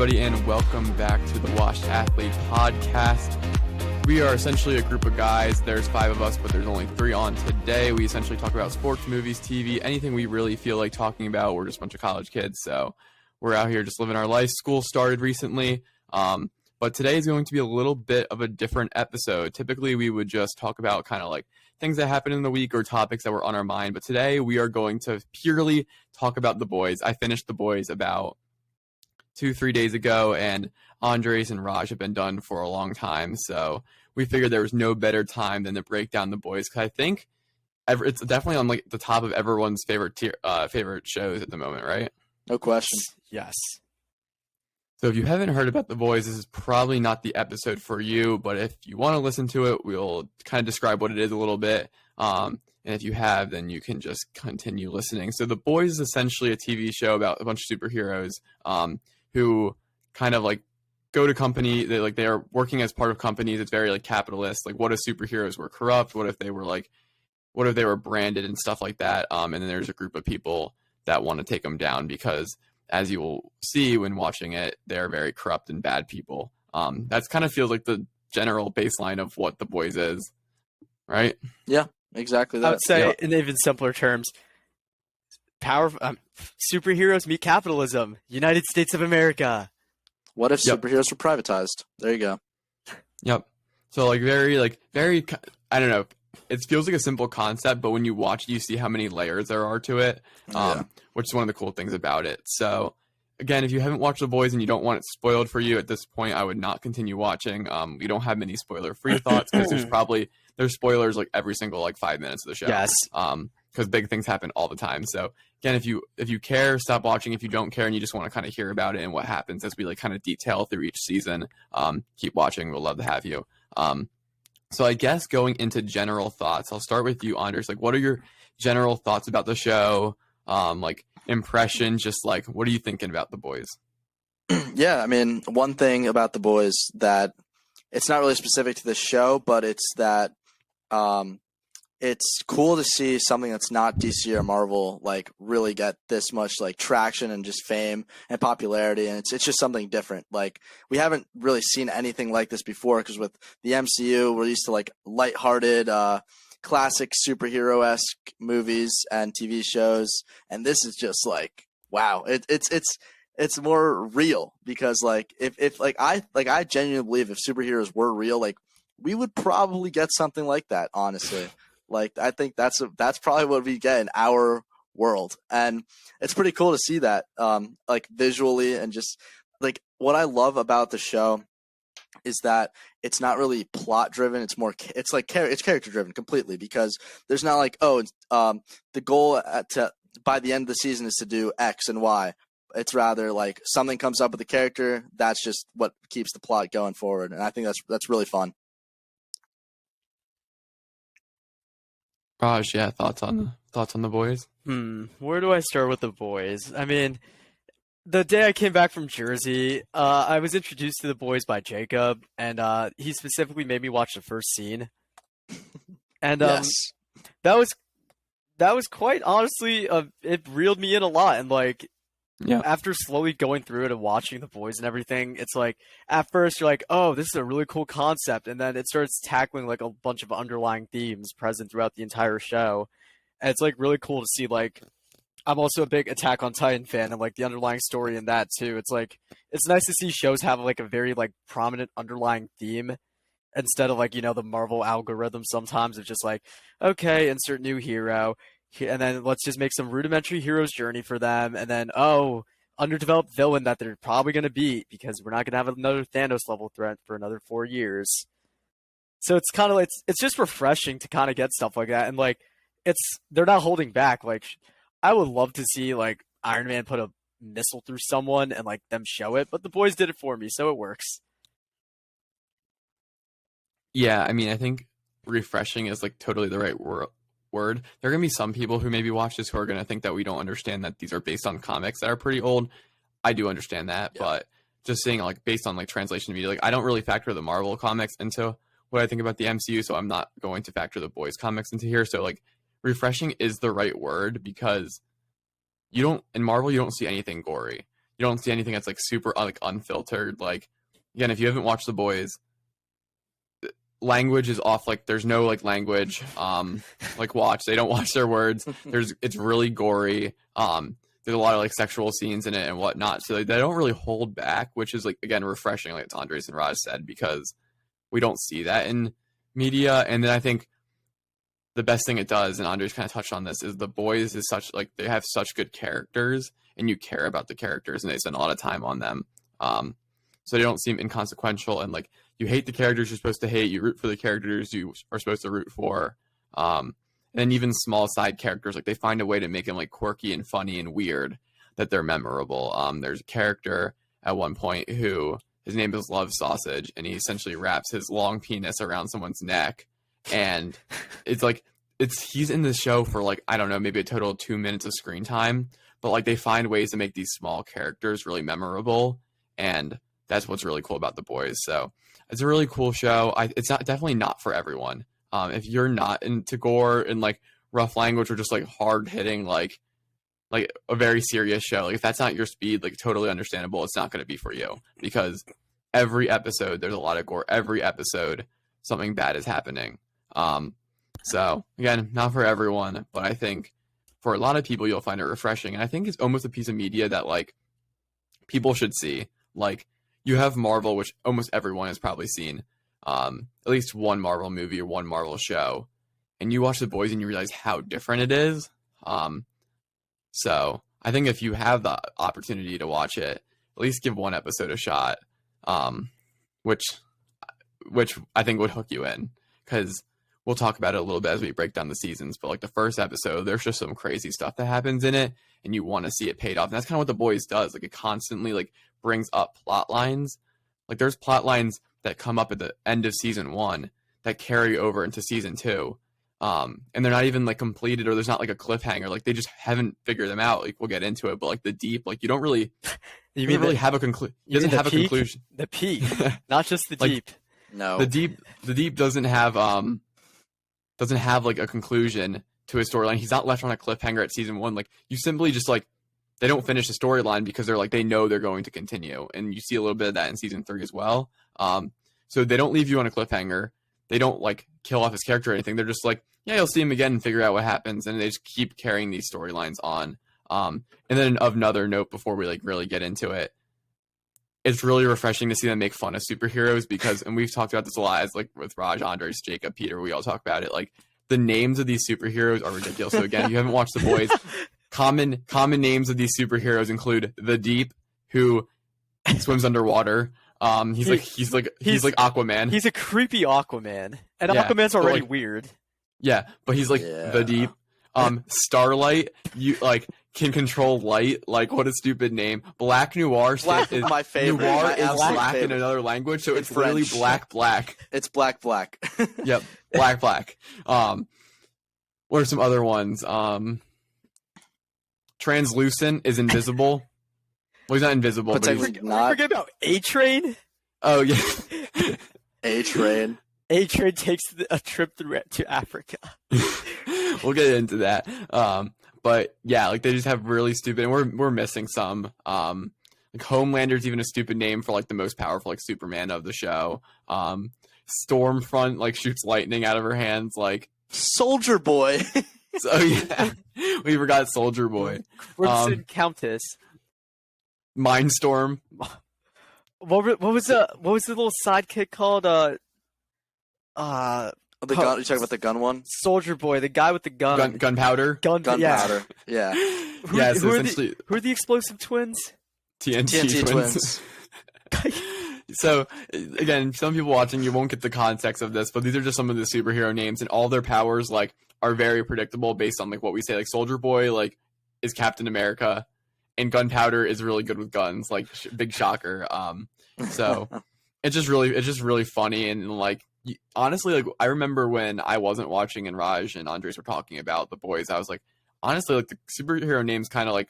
everybody, and welcome back to the Washed Athlete Podcast. We are essentially a group of guys. There's 5 of us, but there's only 3 on today. We essentially talk about sports, movies, TV, anything we really feel like talking about. We're just a bunch of college kids, so we're out here just living our life. School started recently, but today is going to be a little bit of a different episode. Typically, we would just talk about kind of like things that happened in the week or topics that were on our mind, but today we are going to purely talk about The Boys. I finished The Boys about 2-3 days ago, and Andres and Raj have been done for a long time, so we figured there was no better time than to break down The Boys, because I think it's definitely on like the top of everyone's favorite shows at the moment, right? No question. Yes. So if you haven't heard about The Boys, this is probably not the episode for you, but if you want to listen to it, we'll kind of describe what it is a little bit. And if you have, then you can just continue listening. So The Boys is essentially a TV show about a bunch of superheroes who kind of like go to company. They are working as part of companies. It's very like capitalist. Like, what if superheroes were corrupt? What if they were branded and stuff like that? And then there's a group of people that want to take them down because, as you will see when watching it, they're very corrupt and bad people. That's kind of feels like the general baseline of what The Boys is, right? Yeah, exactly that. I would say, Yeah. in even simpler terms, superheroes meet capitalism. United States of America. What if Yep. superheroes were privatized? There you go. Yep. So very, I don't know. It feels like a simple concept, but when you watch it, you see how many layers there are to it, which is one of the cool things about it. So, again, if you haven't watched The Boys and you don't want it spoiled for you at this point, I would not continue watching. We don't have many spoiler-free thoughts because there's spoilers like every single 5 minutes of the show. Yes. Because big things happen all the time. So, again, if you care, stop watching. If you don't care and you just want to kind of hear about it and what happens as we kind of detail through each season, keep watching. We'll love to have you. So I guess going into general thoughts, I'll start with you, Anders. What are your general thoughts about the show? Impressions, just what are you thinking about The Boys? Yeah, I mean, one thing about The Boys that it's not really specific to the show, but it's that it's cool to see something that's not DC or Marvel really get this much traction and just fame and popularity, and it's just something different. We haven't really seen anything like this before, because with the MCU, we're used to lighthearted, classic superhero-esque movies and TV shows, and this is just wow. It's more real, because if I genuinely believe if superheroes were real, we would probably get something like that, honestly. I think that's probably what we get in our world, and it's pretty cool to see that, visually, and just what I love about the show is that it's not really plot driven. It's more it's character driven completely, because there's not the goal by the end of the season is to do X and Y. It's rather something comes up with the character. That's just what keeps the plot going forward, and I think that's really fun. Raj, yeah, thoughts on The Boys? Where do I start with The Boys? I mean, the day I came back from Jersey, I was introduced to The Boys by Jacob, and he specifically made me watch the first scene. And Yes. that was quite honestly, it reeled me in a lot, and after slowly going through it and watching The Boys and everything, it's at first you're oh, this is a really cool concept, and then it starts tackling a bunch of underlying themes present throughout the entire show, and it's really cool to see. I'm also a big Attack on Titan fan, and the underlying story in that too. It's nice to see shows have a very prominent underlying theme, instead of the Marvel algorithm sometimes of just okay, insert new hero, and then let's just make some rudimentary hero's journey for them, and then underdeveloped villain that they're probably going to beat, because we're not going to have another Thanos level threat for another 4 years. So it's kind of it's just refreshing to kind of get stuff like that, and they're not holding back. I would love to see Iron Man put a missile through someone and them show it, but The Boys did it for me, so it works. Yeah, I mean, I think refreshing is totally the right word. There are going to be some people who maybe watch this who are going to think that we don't understand that these are based on comics that are pretty old. I do understand that, but just saying based on translation media, I don't really factor the Marvel comics into what I think about the MCU, so I'm not going to factor the Boys comics into here. So refreshing is the right word, because in Marvel you don't see anything gory. You don't see anything that's like super like unfiltered. Like again, if you haven't watched The Boys, language is off. Like there's no like language. Like they don't watch their words. It's really gory. There's a lot of like sexual scenes in it and whatnot. So they don't really hold back, which is like, again, refreshing, like Andres and Raj said, because we don't see that in media. And then I think the best thing it does, and Andres kind of touched on this, is The Boys is such like, they have such good characters and you care about the characters and they spend a lot of time on them. So they don't seem inconsequential, and like you hate the characters you're supposed to hate, you root for the characters you are supposed to root for. And even small side characters, like they find a way to make them like quirky and funny and weird that they're memorable. There's a character at one point who his name is Love Sausage, and he essentially wraps his long penis around someone's neck, and it's like he's in the show for like, I don't know, maybe a total of 2 minutes of screen time, but like they find ways to make these small characters really memorable, and that's what's really cool about The Boys. So it's a really cool show. It's definitely not for everyone. If you're not into gore and like rough language or just like hard hitting, like a very serious show, like if that's not your speed, like totally understandable. It's not going to be for you, because every episode there's a lot of gore. Every episode something bad is happening. So again, not for everyone, but I think for a lot of people you'll find it refreshing. And I think it's almost a piece of media that like people should see. Like you have Marvel, which almost everyone has probably seen. At least one Marvel movie or one Marvel show, and you watch The Boys and you realize how different it is. So I think if you have the opportunity to watch it, at least give one episode a shot, which I think would hook you in, because we'll talk about it a little bit as we break down the seasons. But like the first episode, there's just some crazy stuff that happens in it, and you want to see it paid off. And that's kind of what The Boys does. Like it constantly like brings up plot lines. Like there's plot lines that come up at the end of season 1 that carry over into season 2. And they're not even like completed, or there's not like a cliffhanger. Like they just haven't figured them out. Like we'll get into it, but like the deep, like you don't really, really have a conclusion. It doesn't have a conclusion. The peak, not just the like, deep. No, the deep doesn't have like a conclusion to his storyline. He's not left on a cliffhanger at season 1. Like you simply just like, they don't finish the storyline because they're like, they know they're going to continue. And you see a little bit of that in season 3 as well. So they don't leave you on a cliffhanger. They don't like kill off his character or anything. They're just like, yeah, you'll see him again and figure out what happens. And they just keep carrying these storylines on. And then of another note, before we like really get into it, it's really refreshing to see them make fun of superheroes, because, and we've talked about this a lot, as like with Raj, Andres, Jacob, Peter, we all talk about it. Like the names of these superheroes are ridiculous. So again, if you haven't watched The Boys, common names of these superheroes include the Deep, who swims underwater. He's like Aquaman. He's a creepy Aquaman, and Aquaman's already like, weird. Yeah, but he's like the Deep. Starlight, you like can control light. Like what a stupid name. Black Noir. Black is my favorite. Noir is black in another language, so it's really black. It's black. Yep, black. What are some other ones? Translucent is invisible. Well, he's not invisible, but he's not. Forget about A-Train. Oh yeah, A-Train. A-Train takes a trip to Africa. We'll get into that. But yeah, like they just have really stupid, and we're missing some. Like Homelander's even a stupid name for like the most powerful like Superman of the show. Stormfront like shoots lightning out of her hands. Like Soldier Boy. So yeah, we forgot Soldier Boy. Crimson Countess. Mindstorm. What was the little sidekick called? The gun. You talking about the gun one? Soldier Boy, the guy with the gun. Gunpowder. Gunpowder. Yeah. Who are the explosive twins? TNT twins. So again, some people watching, you won't get the context of this, but these are just some of the superhero names, and all their powers like are very predictable based on like what we say. Like Soldier Boy like is Captain America, and Gunpowder is really good with guns. Like big shocker. So it's just really funny, and like honestly, like I remember when I wasn't watching and Raj and Andres were talking about The Boys, I was like, honestly, like the superhero names kind of like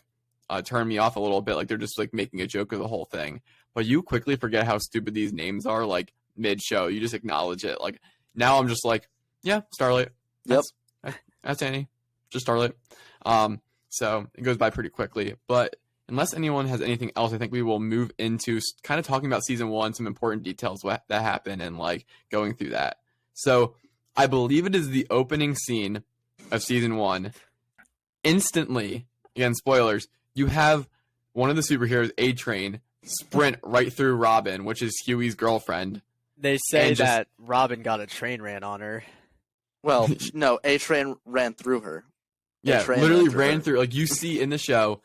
turn me off a little bit. Like they're just like making a joke of the whole thing. But you quickly forget how stupid these names are. Like mid-show, you just acknowledge it. Like now, I'm just like, yeah, Starlight. That's Annie. Just Starlight. So it goes by pretty quickly. But unless anyone has anything else, I think we will move into kind of talking about season 1, some important details that happen, and like going through that. So I believe it is the opening scene of season 1. Instantly, again, spoilers, you have one of the superheroes, A-Train, sprint right through Robin, which is Huey's girlfriend. They say that Robin got a train ran on her. Well, no, A-Train ran through her. Yeah, literally ran through. Like, you see in the show,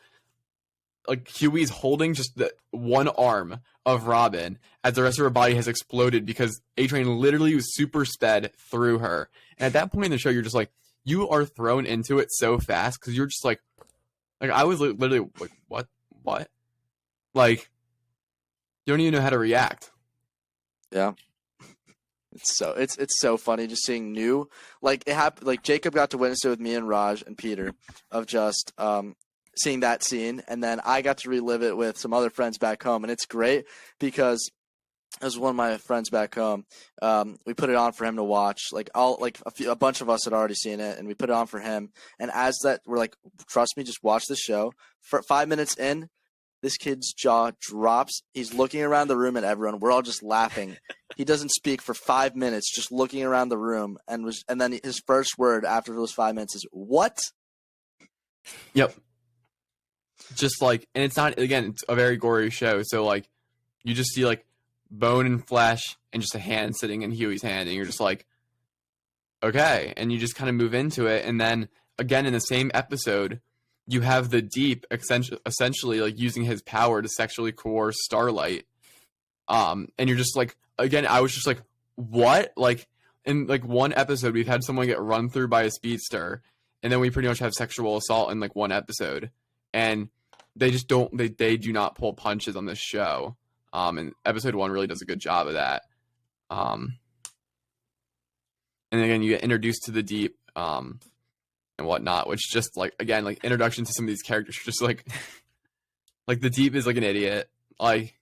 like, Huey's holding just the one arm of Robin as the rest of her body has exploded because A-Train literally was super sped through her. And at that point in the show, you're just like, you are thrown into it so fast because you're just like I was literally like, what? Like, you don't even know how to react. Yeah. It's so funny just seeing new, like, it happened, like Jacob got to witness it with me and Raj and Peter of just seeing that scene, and then I got to relive it with some other friends back home, and it's great because as one of my friends back home, we put it on for him to watch. Like a bunch of us had already seen it, and we put it on for him. And as that, we're like, trust me, just watch the show. For 5 minutes in, this kid's jaw drops. He's looking around the room at everyone. We're all just laughing. He doesn't speak for 5 minutes, just looking around the room, and then his first word after those 5 minutes is "What?" Yep. Just like, and it's not, again, it's a very gory show, so like, you just see like bone and flesh and just a hand sitting in Huey's hand, and you're just like, okay, and you just kind of move into it. And then again in the same episode, you have the Deep essentially like using his power to sexually coerce Starlight, and you're just like, again, I was just like, what? Like, in like one episode we've had someone get run through by a speedster, and then we pretty much have sexual assault in like one episode, and they just don't, they do not pull punches on this show. And episode 1 really does a good job of that. And again, you get introduced to the Deep, and whatnot, which just like, again, like introduction to some of these characters, just like the Deep is like an idiot, like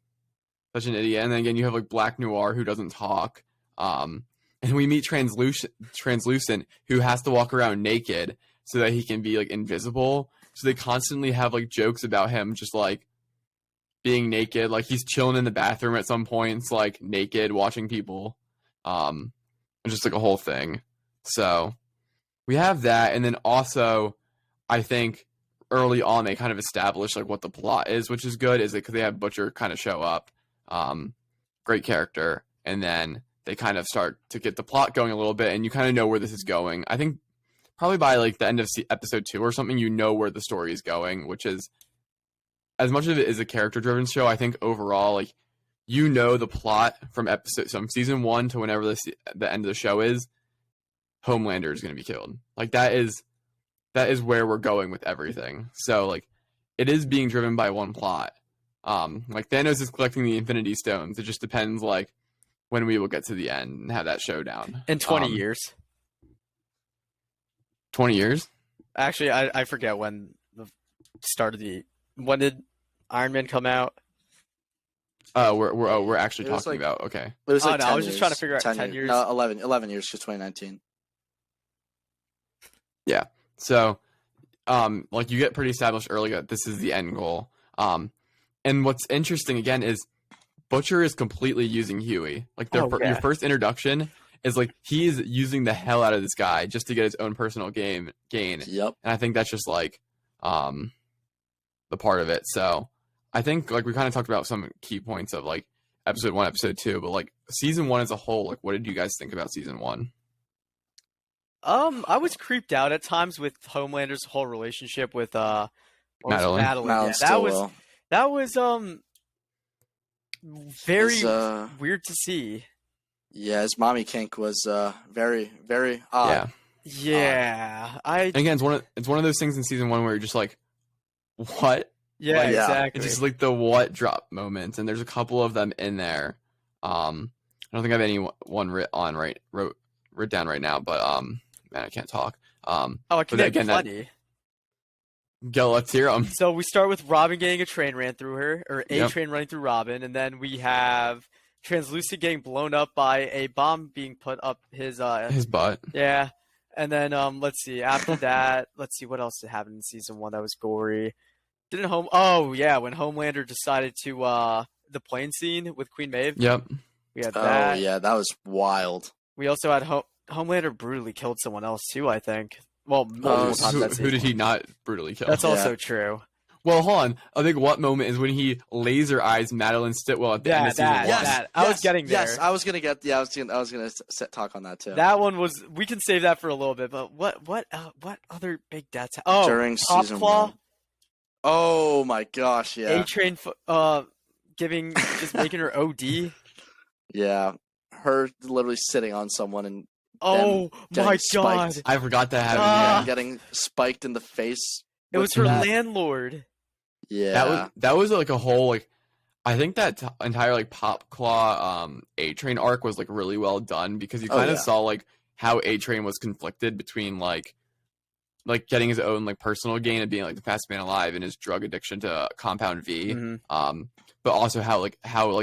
such an idiot. And then again, you have like Black Noir, who doesn't talk. And we meet Translucent, who has to walk around naked so that he can be like invisible. So they constantly have like jokes about him just like being naked, like he's chilling in the bathroom at some points, like naked, watching people, and just like a whole thing. So we have that, and then also, I think early on they kind of establish like what the plot is, which is good, is it because they have Butcher kind of show up, great character, and then they kind of start to get the plot going a little bit, and you kind of know where this is going. I think probably by like the end of episode 2 or something, you know where the story is going, which is, as much of it is a character-driven show, I think overall, like, you know the plot from season 1 to whenever the end of the show is, Homelander is going to be killed. Like, that is where we're going with everything. So, like, it is being driven by one plot. Like, Thanos is collecting the Infinity Stones. It just depends, like, when we will get to the end and have that showdown. In 20 years. 20 years? Actually, I forget when the start of the... When did Iron Man come out? We're actually talking like, about, okay. It was like 10 I was years, just trying to figure out 10 years. No, 11 years, because 2019. Yeah. So, like, you get pretty established early that this is the end goal. And what's interesting, again, is Butcher is completely using Huey. Like, your first introduction is, like, he is using the hell out of this guy just to get his own personal gain. Yep. And I think that's just, like, the part of it. So, I think, like, we kind of talked about some key points of, like, episode 1, episode 2, but, like, season 1 as a whole, like, what did you guys think about season 1? I was creeped out at times with Homelander's whole relationship with Madeline. Yeah, that was very weird to see. Yeah, his mommy kink was very, very odd. Yeah. Again, it's one of those things in season 1 where you're just like, what? Yeah, like, exactly. It's just like the what drop moments, and there's a couple of them in there. I don't think I have any one writ down right now, but man, I can't talk. I can name plenty. Go, let's hear them. So we start with Robin getting a train ran through her, or a train running through Robin, and then we have Translucent getting blown up by a bomb being put up his butt. Yeah, and then let's see. After that, let's see what else happened in season 1 that was gory. Didn't Home? Oh yeah, when Homelander decided to the plane scene with Queen Maeve. Yep. We had Oh that. yeah, that was wild. We also had Homelander brutally killed someone else too. I think. Well, multiple times Who, that who did season. he not brutally kill? That's also Yeah. true. Well, hold on. I think what moment is when he laser eyes Madeline Stitwell at the end of season one. That. I was getting there. Yes, I was gonna get. Yeah, I was gonna talk on that too. That one was. We can save that for a little bit. But what other big deaths? Oh, During Top season Claw. one. Oh my gosh, yeah. A-Train giving just making her OD. Yeah. Her literally sitting on someone and Oh getting my god! spiked. I forgot that happened. Ah. Yeah. getting spiked in the face. It was with her that. landlord. Yeah. That was like a whole like I think that entire like Pop Claw A-Train arc was like really well done because you kind of yeah. saw like how A-Train was conflicted between like getting his own like personal gain and being like the fastest man alive and his drug addiction to Compound V. Mm-hmm. But also how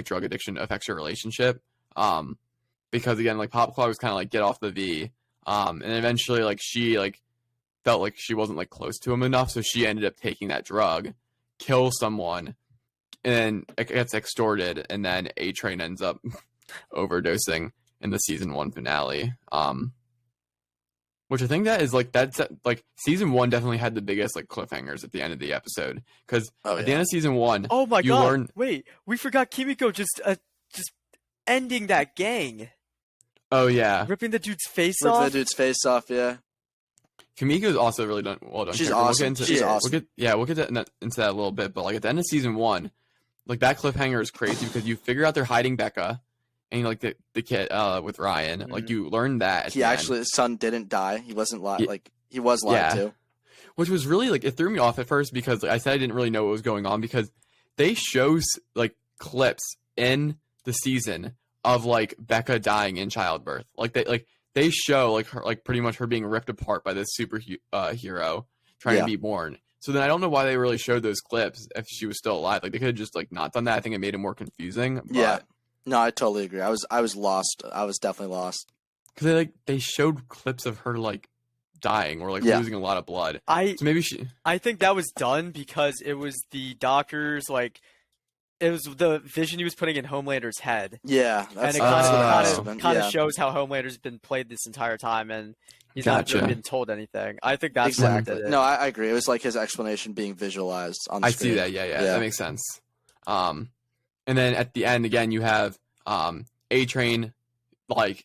drug addiction affects your relationship. Because again, like Pop Claw was kind of like get off the V. And eventually like she like felt like she wasn't like close to him enough, so she ended up taking that drug, kill someone, and then it gets extorted, and then A-Train ends up overdosing in the season 1 finale. Which I think that is like that's like season 1 definitely had the biggest like cliffhangers at the end of the episode because at the end of season 1, Oh my you god! learn. Wait, we forgot Kimiko just ending that gang, Oh yeah, ripping the dude's face Ripped off. that dude's face off. Yeah. Kimiko's also really well done. She's character. awesome. She's awesome. We'll get into that a little bit, but like at the end of season 1, like that cliffhanger is crazy because you figure out they're hiding Becca, and like the kid with Ryan, like you learn that at He the actually, end. his son didn't die. He wasn't Yeah. like he was lied to. Which was really like it threw me off at first because like, I said I didn't really know what was going on because they show like clips in the season of like Becca dying in childbirth. Like they show like her like pretty much her being ripped apart by this super hero trying to be born. So then I don't know why they really showed those clips if she was still alive. Like they could have just like not done that. I think it made it more confusing. But, Yeah. No, I totally agree. I was lost. I was definitely lost. because they showed clips of her like dying or like losing a lot of blood. So maybe I think that was done because it was the doctor's like it was the vision he was putting in Homelander's head. Yeah, And it kind of shows how Homelander's been played this entire time, and he's not really been told anything. I think that's exactly. what did it. No, I agree. It was like his explanation being visualized on the screen. see that. Yeah, that makes sense. And then at the end again, you have A-Train like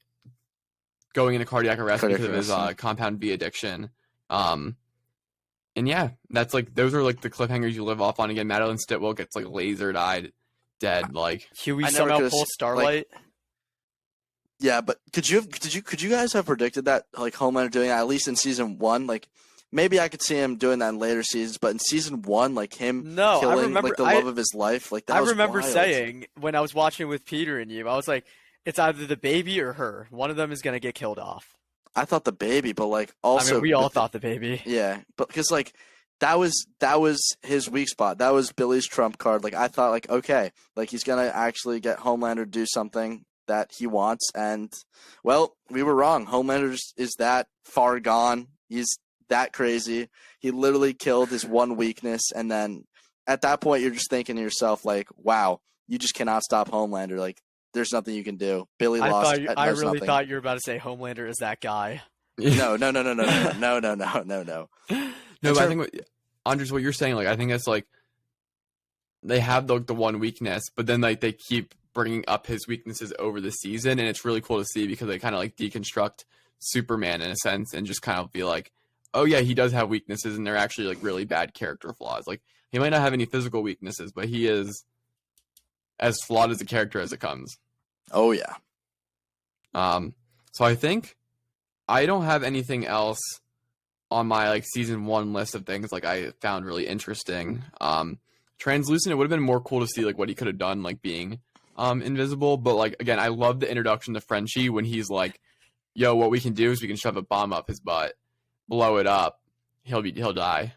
going into cardiac arrest because of his Compound V addiction. And yeah, that's like those are like the cliffhangers you live off on. Again, Madeline Stitwell gets like laser eyed, dead. Like Huey somehow pulls Starlight. Yeah, but could you guys have predicted that like Homelander doing that, at least in season 1? Like maybe I could see him doing that in later seasons, but in season 1, like him killing like the love of his life, like that I was remember wild. saying when I was watching with Peter and you, I was like, it's either the baby or her. One of them is gonna get killed off. I thought the baby, but like also I mean, we all thought the baby. Yeah, but because like that was his weak spot. That was Billy's trump card. Like I thought, like okay, like he's gonna actually get Homelander to do something that he wants, and well, we were wrong. Homelander is that far gone. He's that crazy. He literally killed his one weakness, and then at that point, you're just thinking to yourself, like, wow, you just cannot stop Homelander. Like, there's nothing you can do. Billy lost. I really thought you were about to say Homelander is that guy. No. No, but I think Andres, what you're saying, like I think that's like they have the one weakness, but then like they keep bringing up his weaknesses over the season, and it's really cool to see because they kind of like deconstruct Superman in a sense and just kind of be like, oh yeah, he does have weaknesses, and they're actually like really bad character flaws. Like he might not have any physical weaknesses, but he is as flawed as a character as it comes. Oh yeah. So I think I don't have anything else on my like season 1 list of things like I found really interesting. Translucent, it would have been more cool to see like what he could have done like being invisible, but like again, I love the introduction to Frenchie when he's like, yo, what we can do is we can shove a bomb up his butt, blow it up, he'll die.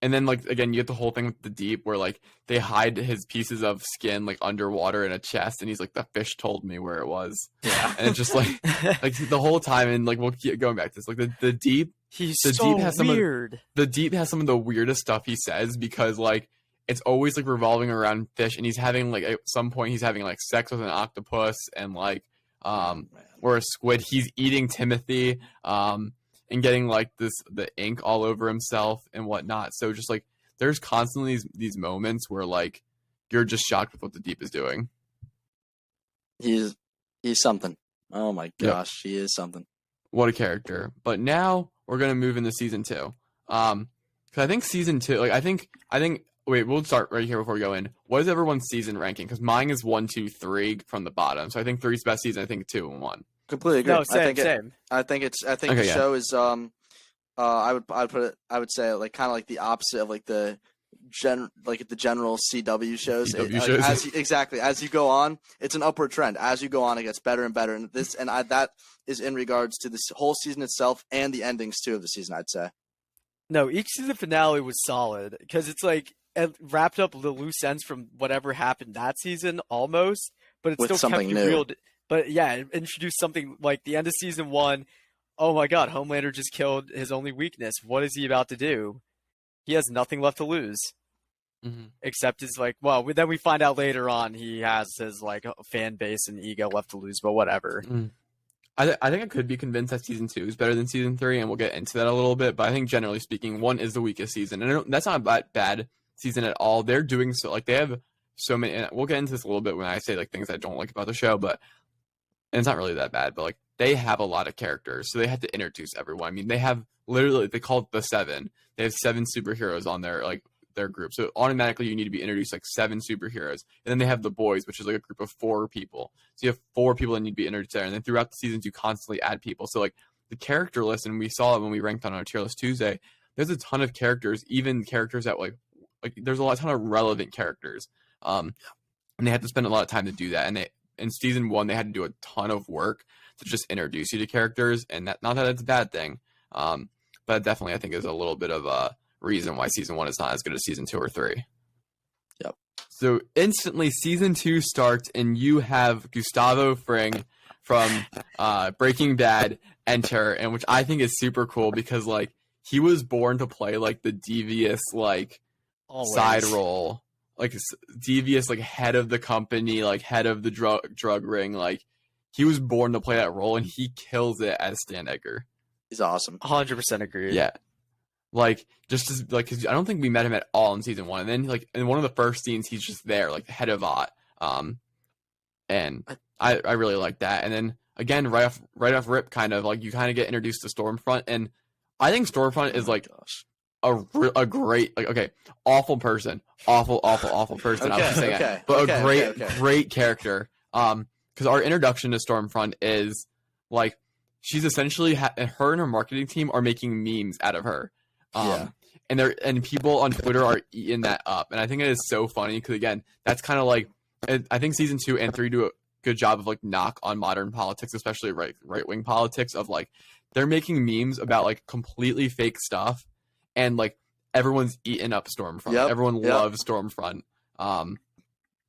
And then like again, you get the whole thing with the Deep where like they hide his pieces of skin like underwater in a chest, and he's like, the fish told me where it was. Yeah. And it's just like the whole time, and like we'll keep going back to this, like the Deep He's The so Deep has weird. The Deep has some of the weirdest stuff he says because like it's always like revolving around fish, and he's having like at some point he's having like sex with an octopus and like or a squid. He's eating Timothy and getting like the ink all over himself and whatnot. So just like there's constantly these moments where like you're just shocked with what the Deep is doing. He's something. Oh my gosh, Yep. he is something. What a character. But now we're gonna move into season 2. Because I think season 2, like I think wait, we'll start right here before we go in. What is everyone's season ranking? Because mine is 1, 2, 3 from the bottom. So I think 3's best season. I think 2 and 1. Completely agree. No, same. I think Okay, the yeah. show is I would say like kind of like the opposite of like the general CW shows. CW shows. Exactly. As you go on, it's an upward trend. As you go on, it gets better and better. And that is in regards to this whole season itself and the endings too of the season, I'd say. No, each season finale was solid because it's like it wrapped up the loose ends from whatever happened that season almost, but it With still kept something you new. real. But yeah, it introduced something like the end of season 1. Oh my God, Homelander just killed his only weakness. What is he about to do? He has nothing left to lose. Mm-hmm. Except his like, well, then we find out later on he has his like fan base and ego left to lose, but whatever. I think I could be convinced that season 2 is better than season 3, and we'll get into that a little bit. But I think generally speaking, 1 is the weakest season, and that's not a bad season at all. They're doing so like they have so many. And we'll get into this a little bit when I say like things I don't like about the show, but and it's not really that bad. But like they have a lot of characters, so they had to introduce everyone. I mean, they have literally they call it the 7. They have 7 superheroes on their group, so automatically you need to be introduced like 7 superheroes, and then they have the boys, which is like a group of 4 people. So you have 4 people that need to be introduced there, and then throughout the seasons you constantly add people. So like the character list, and we saw it when we ranked on our tier list Tuesday. There's a ton of characters, even characters that like there's a ton of relevant characters, and they had to spend a lot of time to do that. And they in season 1 they had to do a ton of work to just introduce you to characters, and that not that it's a bad thing, but definitely I think is a little bit of a reason why season 1 is not as good as season 2 or 3. Yep. So instantly season 2 starts and you have Gustavo Fring from Breaking Bad enter, and which I think is super cool because like he was born to play like the devious like Always. side role, like devious like head of the company, like head of the drug ring. Like he was born to play that role, and he kills it as Stan Edgar. He's awesome. 100% agree. Yeah. Like just as, like cause I don't think we met him at all in season 1, and then like in one of the first scenes he's just there like head of Ot, and I really like that. And then again right off rip, kind of like you kind of get introduced to Stormfront, and I think Stormfront is like a great like okay awful person awful person. I was just saying that, but a great character. Because our introduction to Stormfront is like she's essentially her and her marketing team are making memes out of her. And people on Twitter are eating that up, and I think it is so funny because again, that's kind of like I think season 2 and 3 do a good job of like knock on modern politics, especially right wing politics. Of like they're making memes about like completely fake stuff, and like everyone's eating up Stormfront. Everyone loves Stormfront,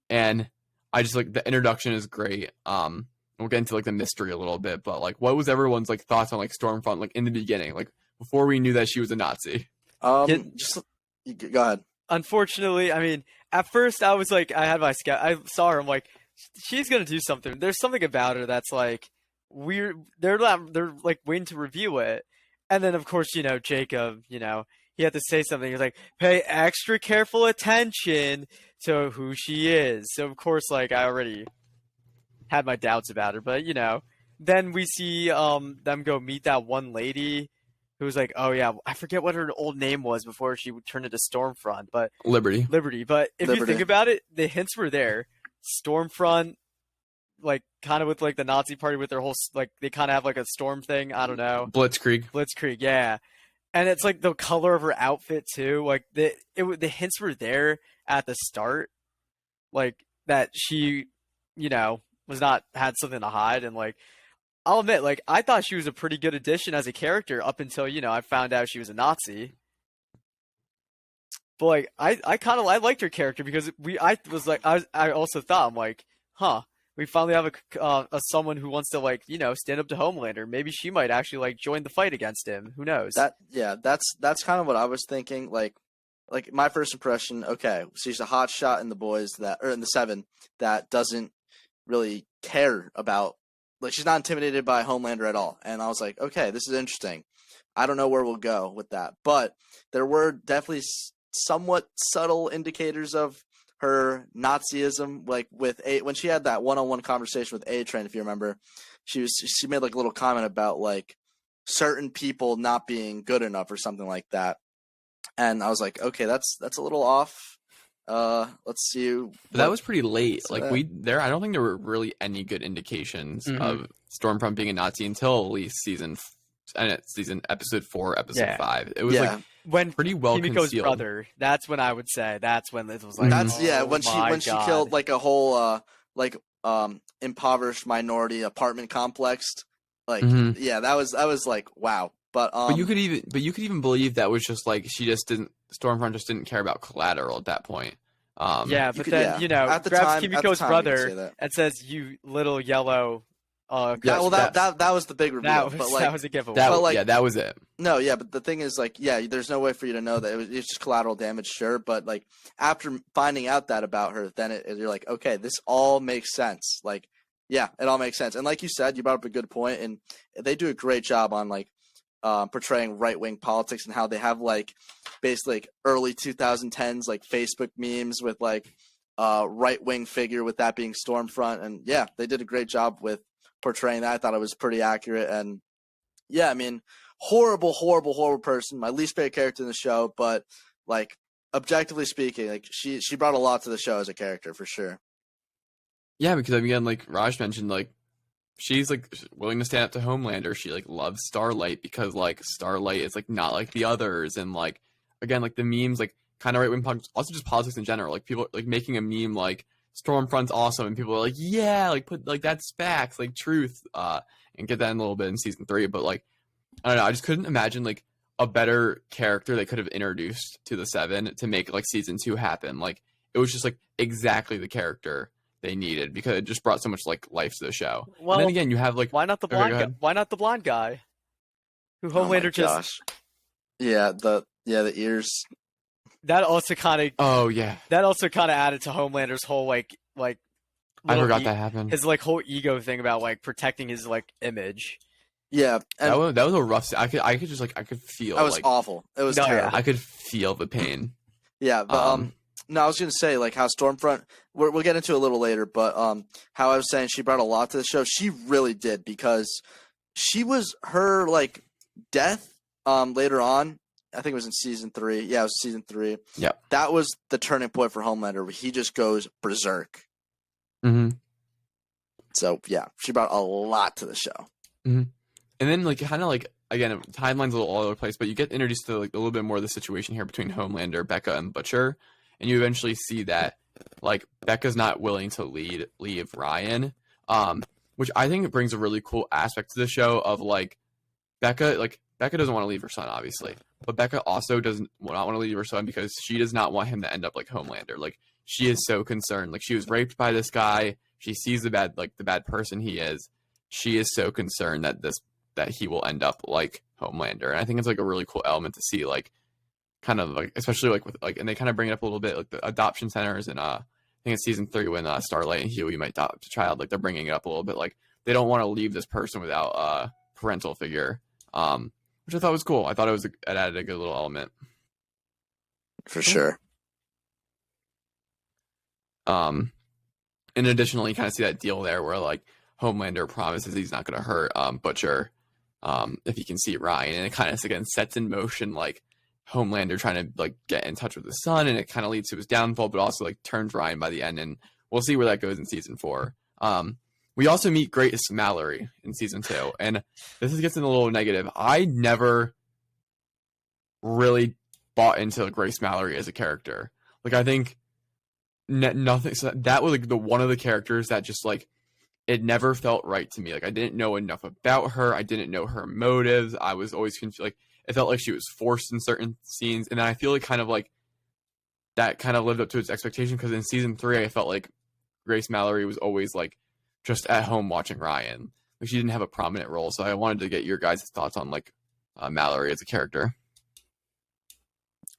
and I just like the introduction is great. We'll get into like the mystery a little bit, but like what was everyone's like thoughts on like Stormfront like in the beginning, like before we knew that she was a Nazi? Just go ahead. Unfortunately, I mean, at first I was like, I saw her, I'm like, she's gonna do something. There's something about her that's like weird. They're like waiting to review it, and then of course Jacob, he had to say something. He's like, pay extra careful attention to who she is. So of course, like I already had my doubts about her, but then we see them go meet that one lady who was like, oh yeah, I forget what her old name was before she turned into Stormfront, but Liberty. But if you think about it, the hints were there. Stormfront, like kind of with like the Nazi party with their whole like they kind of have like a storm thing. I don't know. Blitzkrieg, yeah. And it's like the color of her outfit too. Like the hints were there at the start, like that she, had something to hide. And like I'll admit, like I thought she was a pretty good addition as a character up until I found out she was a Nazi. But like I liked her character because I also thought I'm like, huh, we finally have a someone who wants to like stand up to Homelander. Maybe she might actually like join the fight against him. Who knows? That's kind of what I was thinking. Like my first impression. Okay, she's a hot shot in the boys in the 7 that doesn't really care about, like, she's not intimidated by Homelander at all. And I was like, okay, this is interesting. I don't know where we'll go with that, but there were definitely somewhat subtle indicators of her Nazism, like when she had that one-on-one conversation with A-Train, if you remember, she made like a little comment about like certain people not being good enough or something like that. And I was like, okay, that's a little off. Let's see. But that was pretty late. Like I don't think there were really any good indications of Stormfront being a Nazi until at least episode 4, episode 5. It was like when pretty well Kimiko's concealed. brother. That's when I would say that's when it was like when she killed like a whole impoverished minority apartment complex. Like that was like wow. But you could even believe that was just like Stormfront just didn't care about collateral at that point. At the grabs time, Kimiko's brother and says, "You little yellow." That was the big reveal. That was a giveaway. That was it. No, but the thing is, like, there's no way for you to know that it was just collateral damage, sure. But like after finding out that about her, then you're like, okay, this all makes sense. Like, it all makes sense. And like you said, you brought up a good point, and they do a great job on like portraying right-wing politics and how they have like basically like early 2010s like Facebook memes with like right-wing figure, with that being Stormfront, and they did a great job with portraying that. I thought it was pretty accurate, and I mean, horrible person, my least favorite character in the show, but like objectively speaking, like she brought a lot to the show as a character for sure. Yeah, because again, like Raj mentioned, like she's like willing to stand up to Homelander. She like loves Starlight because like Starlight is like not like the others, and like again, like the memes, like kind of right wing politics, also just politics in general. Like people like making a meme like Stormfront's awesome, and people are like, yeah, like put like that's facts, like truth, and get that in a little bit in season 3. But like I don't know, I just couldn't imagine like a better character they could have introduced to the 7 to make like season 2 happen. Like it was just like exactly the character they needed, because it just brought so much like life to the show. Well, and then again, you have like why not the blonde guy? Why not the blonde guy who Homelander the ears. That also kind of that also kind of added to Homelander's whole like I forgot that happened. His like whole ego thing about like protecting his like image. Yeah, and that was a rough. I could just like I could feel that was awful. It was terrible. I could feel the pain. Yeah, but no, I was gonna say like how Stormfront. We'll get into it a little later, but how I was saying she brought a lot to the show. She really did, because she was her like death later on. I think it was in season 3. Yeah, it was season 3. Yeah, that was the turning point for Homelander, where he just goes berserk. So she brought a lot to the show. And then like kind of like again, timeline's a little all over the place, but you get introduced to like a little bit more of the situation here between Homelander, Becca, and Butcher, and you eventually see that like Becca's not willing to leave Ryan, which I think brings a really cool aspect to the show of like Becca doesn't want to leave her son, obviously, but Becca also does not want to leave her son because she does not want him to end up like Homelander. Like she is so concerned. Like she was raped by this guy. She sees the bad person he is. She is so concerned that he will end up like Homelander. And I think it's like a really cool element to see, like kind of like, especially like with like, and they kind of bring it up a little bit, like the adoption centers, and I think it's season 3 when Starlight and Huey might adopt a child, like they're bringing it up a little bit, like they don't want to leave this person without a parental figure, which I thought was cool. I thought it added a good little element for sure. And additionally, you kind of see that deal there where like Homelander promises he's not going to hurt Butcher if he can see Ryan, and it kind of again sets in motion like Homelander trying to like get in touch with his son, and it kind of leads to his downfall, but also like turns Ryan by the end, and we'll see where that goes in season 4. We also meet Grace Mallory in season 2, and this gets in a little negative. I never really bought into Grace Mallory as a character. Like I think nothing. So that was like the one of the characters that just like it never felt right to me. Like I didn't know enough about her. I didn't know her motives. I was always confused. Like it felt like she was forced in certain scenes, and then I feel like kind of like that kind of lived up to its expectation, because in season 3 I felt like Grace Mallory was always like just at home watching Ryan. Like, she didn't have a prominent role, so I wanted to get your guys' thoughts on like Mallory as a character.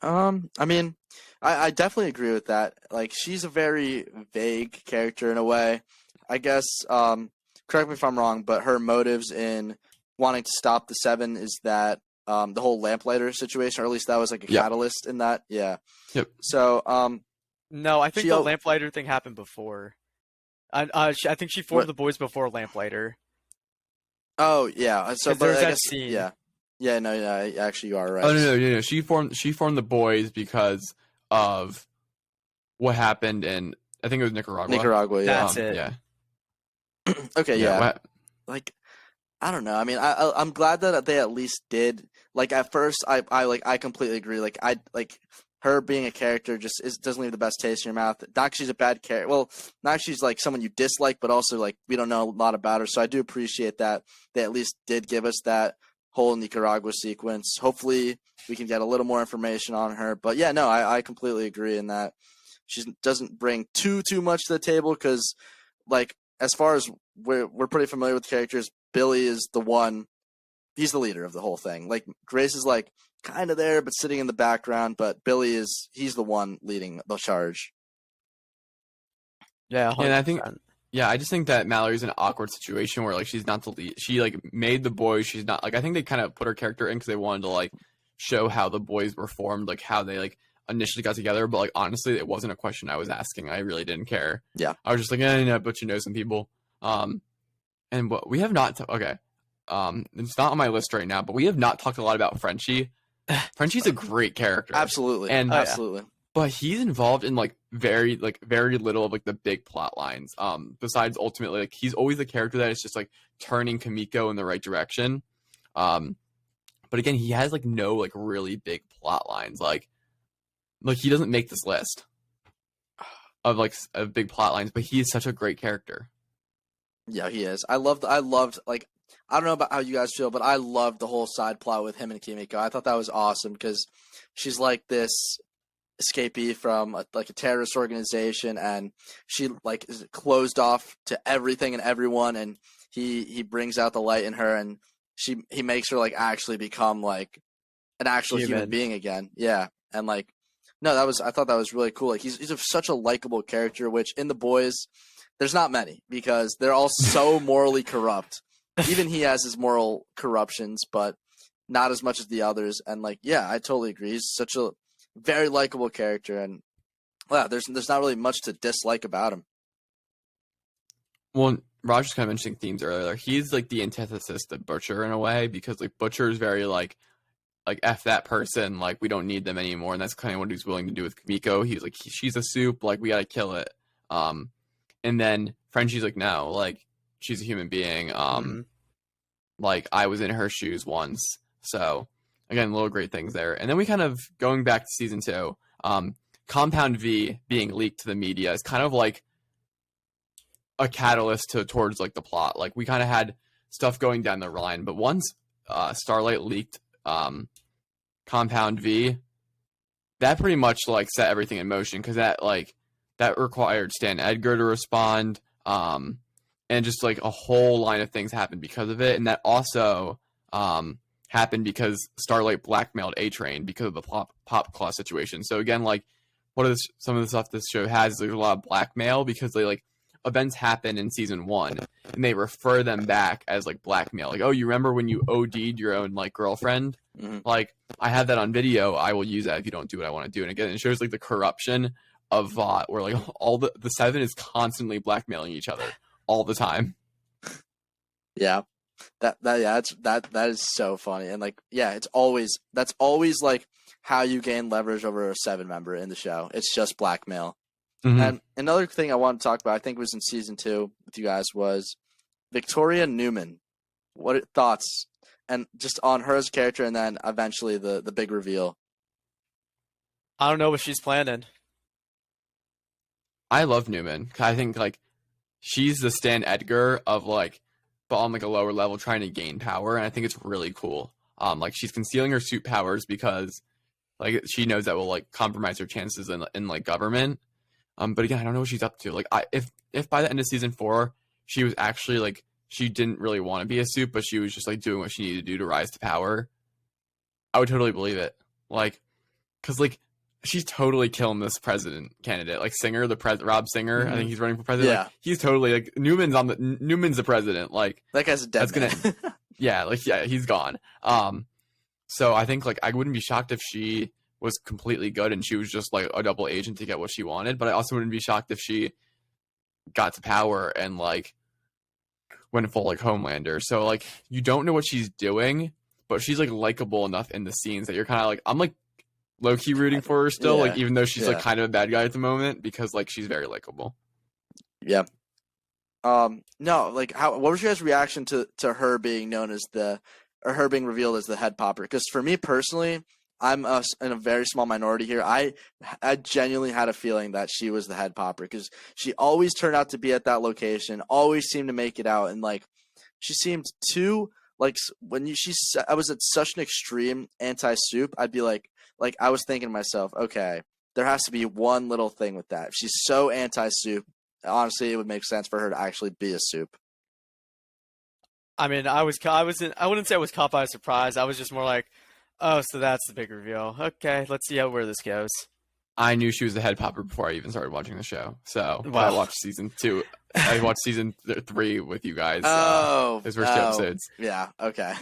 I mean, I definitely agree with that. Like, she's a very vague character in a way. I guess, correct me if I'm wrong, but her motives in wanting to stop the Seven is that the whole lamplighter situation, or at least that was like a catalyst in that. Yeah. Yep. So, no, I think the lamplighter thing happened before. I think she formed the boys before lamplighter. Oh yeah. So, but there's I that guess, scene. yeah. Yeah, no, actually, you are right. Oh no. She formed the boys because of what happened in, I think it was Nicaragua. Nicaragua, yeah. That's it. Yeah. Okay, yeah. Like, I don't know. I mean, I'm glad that they at least did. Like, at first, I completely agree. Like, her being a character just doesn't leave the best taste in your mouth. Not 'cause she's a bad character. Well, not 'cause she's like someone you dislike, but also like we don't know a lot about her. So I do appreciate that they at least did give us that whole Nicaragua sequence. Hopefully, we can get a little more information on her. But yeah, no, I completely agree in that she doesn't bring too much to the table because, like, as far as we're pretty familiar with the characters, Billy is the one. He's the leader of the whole thing. Like, Grace is like kind of there, but sitting in the background. But Billy he's the one leading the charge. Yeah, 100%. And I think, I just think that Mallory's in an awkward situation where like she's not the lead. She like made the boys. She's not like, I think they kind of put her character in because they wanted to like show how the boys were formed, like how they like initially got together. But like honestly, it wasn't a question I was asking. I really didn't care. Yeah, I was just like, but you know some people. And what we have not it's not on my list right now, but we have not talked a lot about Frenchie. Frenchie's a great character. absolutely, and absolutely. But he's involved in like very little of like the big plot lines. Besides ultimately, like, he's always the character that is just like turning Kamiko in the right direction. But again, he has like no like really big plot lines. Like he doesn't make this list of big plot lines, but he is such a great character. Yeah, he is. I loved like, I don't know about how you guys feel, but I loved the whole side plot with him and Kimiko. I thought that was awesome because she's like this escapee from a terrorist organization, and she like is closed off to everything and everyone, and he brings out the light in her, and he makes her like actually become like an actual human being again. Yeah, and like, no, I thought that was really cool. Like, he's such a likable character, which in the boys there's not many because they're all so morally corrupt. Even he has his moral corruptions, but not as much as the others. And like, yeah, I totally agree. He's such a very likable character, and there's not really much to dislike about him. Well, Roger's kind of mentioning themes earlier. He's like the antithesis to Butcher in a way, because like Butcher is very like F that person, like we don't need them anymore, and that's kind of what he's willing to do with Kamiko. He's like, she's a soup, like we gotta kill it. And then Frenchie's like, no, like she's a human being. Like I was in her shoes once. So again, little great things there. And then we kind of, going back to season 2, Compound V being leaked to the media is kind of like a catalyst towards like the plot. Like we kind of had stuff going down the line, but once Starlight leaked Compound V, that pretty much like set everything in motion, because that required Stan Edgar to respond, and just like a whole line of things happened because of it. And that also happened because Starlight blackmailed A-Train because of the pop claw situation. So again, like some of the stuff this show has is there's a lot of blackmail, because they like events happen in season 1 and they refer them back as like blackmail. Like, oh, you remember when you OD'd your own like girlfriend? Mm-hmm. Like, I have that on video. I will use that if you don't do what I want to do. And again, it shows like the corruption of Vought, where like all the Seven is constantly blackmailing each other all the time. Yeah. That is so funny. And like, yeah, that's always like how you gain leverage over a 7 member in the show. It's just blackmail. Mm-hmm. And another thing I wanted to talk about, I think it was in season 2 with you guys, was Victoria Newman. What thoughts and just on her as a character, and then eventually the big reveal? I don't know what she's planning. I love Newman. I think like she's the Stan Edgar of like, but on like a lower level, trying to gain power, and I think it's really cool. Like she's concealing her suit powers because like she knows that will like compromise her chances in like government. But again, I don't know what she's up to. Like, if by the end of season 4 she was actually like she didn't really want to be a supe, but she was just like doing what she needed to do to rise to power, I would totally believe it. Like, because like she's totally killing this president candidate, like Singer, Rob Singer. I think he's running for president. Yeah. Like, he's totally like Newman's the president. Like that guy's a dead man. Yeah, he's gone. So I think like I wouldn't be shocked if she was completely good and she was just like a double agent to get what she wanted, but I also wouldn't be shocked if she got to power and like went full like Homelander. So like you don't know what she's doing, but she's like likable enough in the scenes that you're kind of like, I'm like low-key rooting for her still, like even though she's like kind of a bad guy at the moment, because like she's very likable. Yeah. No, like what was your guys' reaction to her being known as her being revealed as the head popper? Because for me personally, I'm in a very small minority here. I genuinely had a feeling that she was the head popper because she always turned out to be at that location, always seemed to make it out, and like she seemed too like when I was at such an extreme anti-supe, I'd be like I was thinking to myself, okay, there has to be one little thing with that. If she's so anti-supe, honestly, it would make sense for her to actually be a supe. I mean, I wouldn't say I was caught by surprise. I was just more like, oh, so that's the big reveal. Okay, let's see where this goes. I knew she was the head popper before I even started watching the show. So wow. I watched season 2. I watched season 3 with you guys. Those first 2 episodes. Yeah. Okay.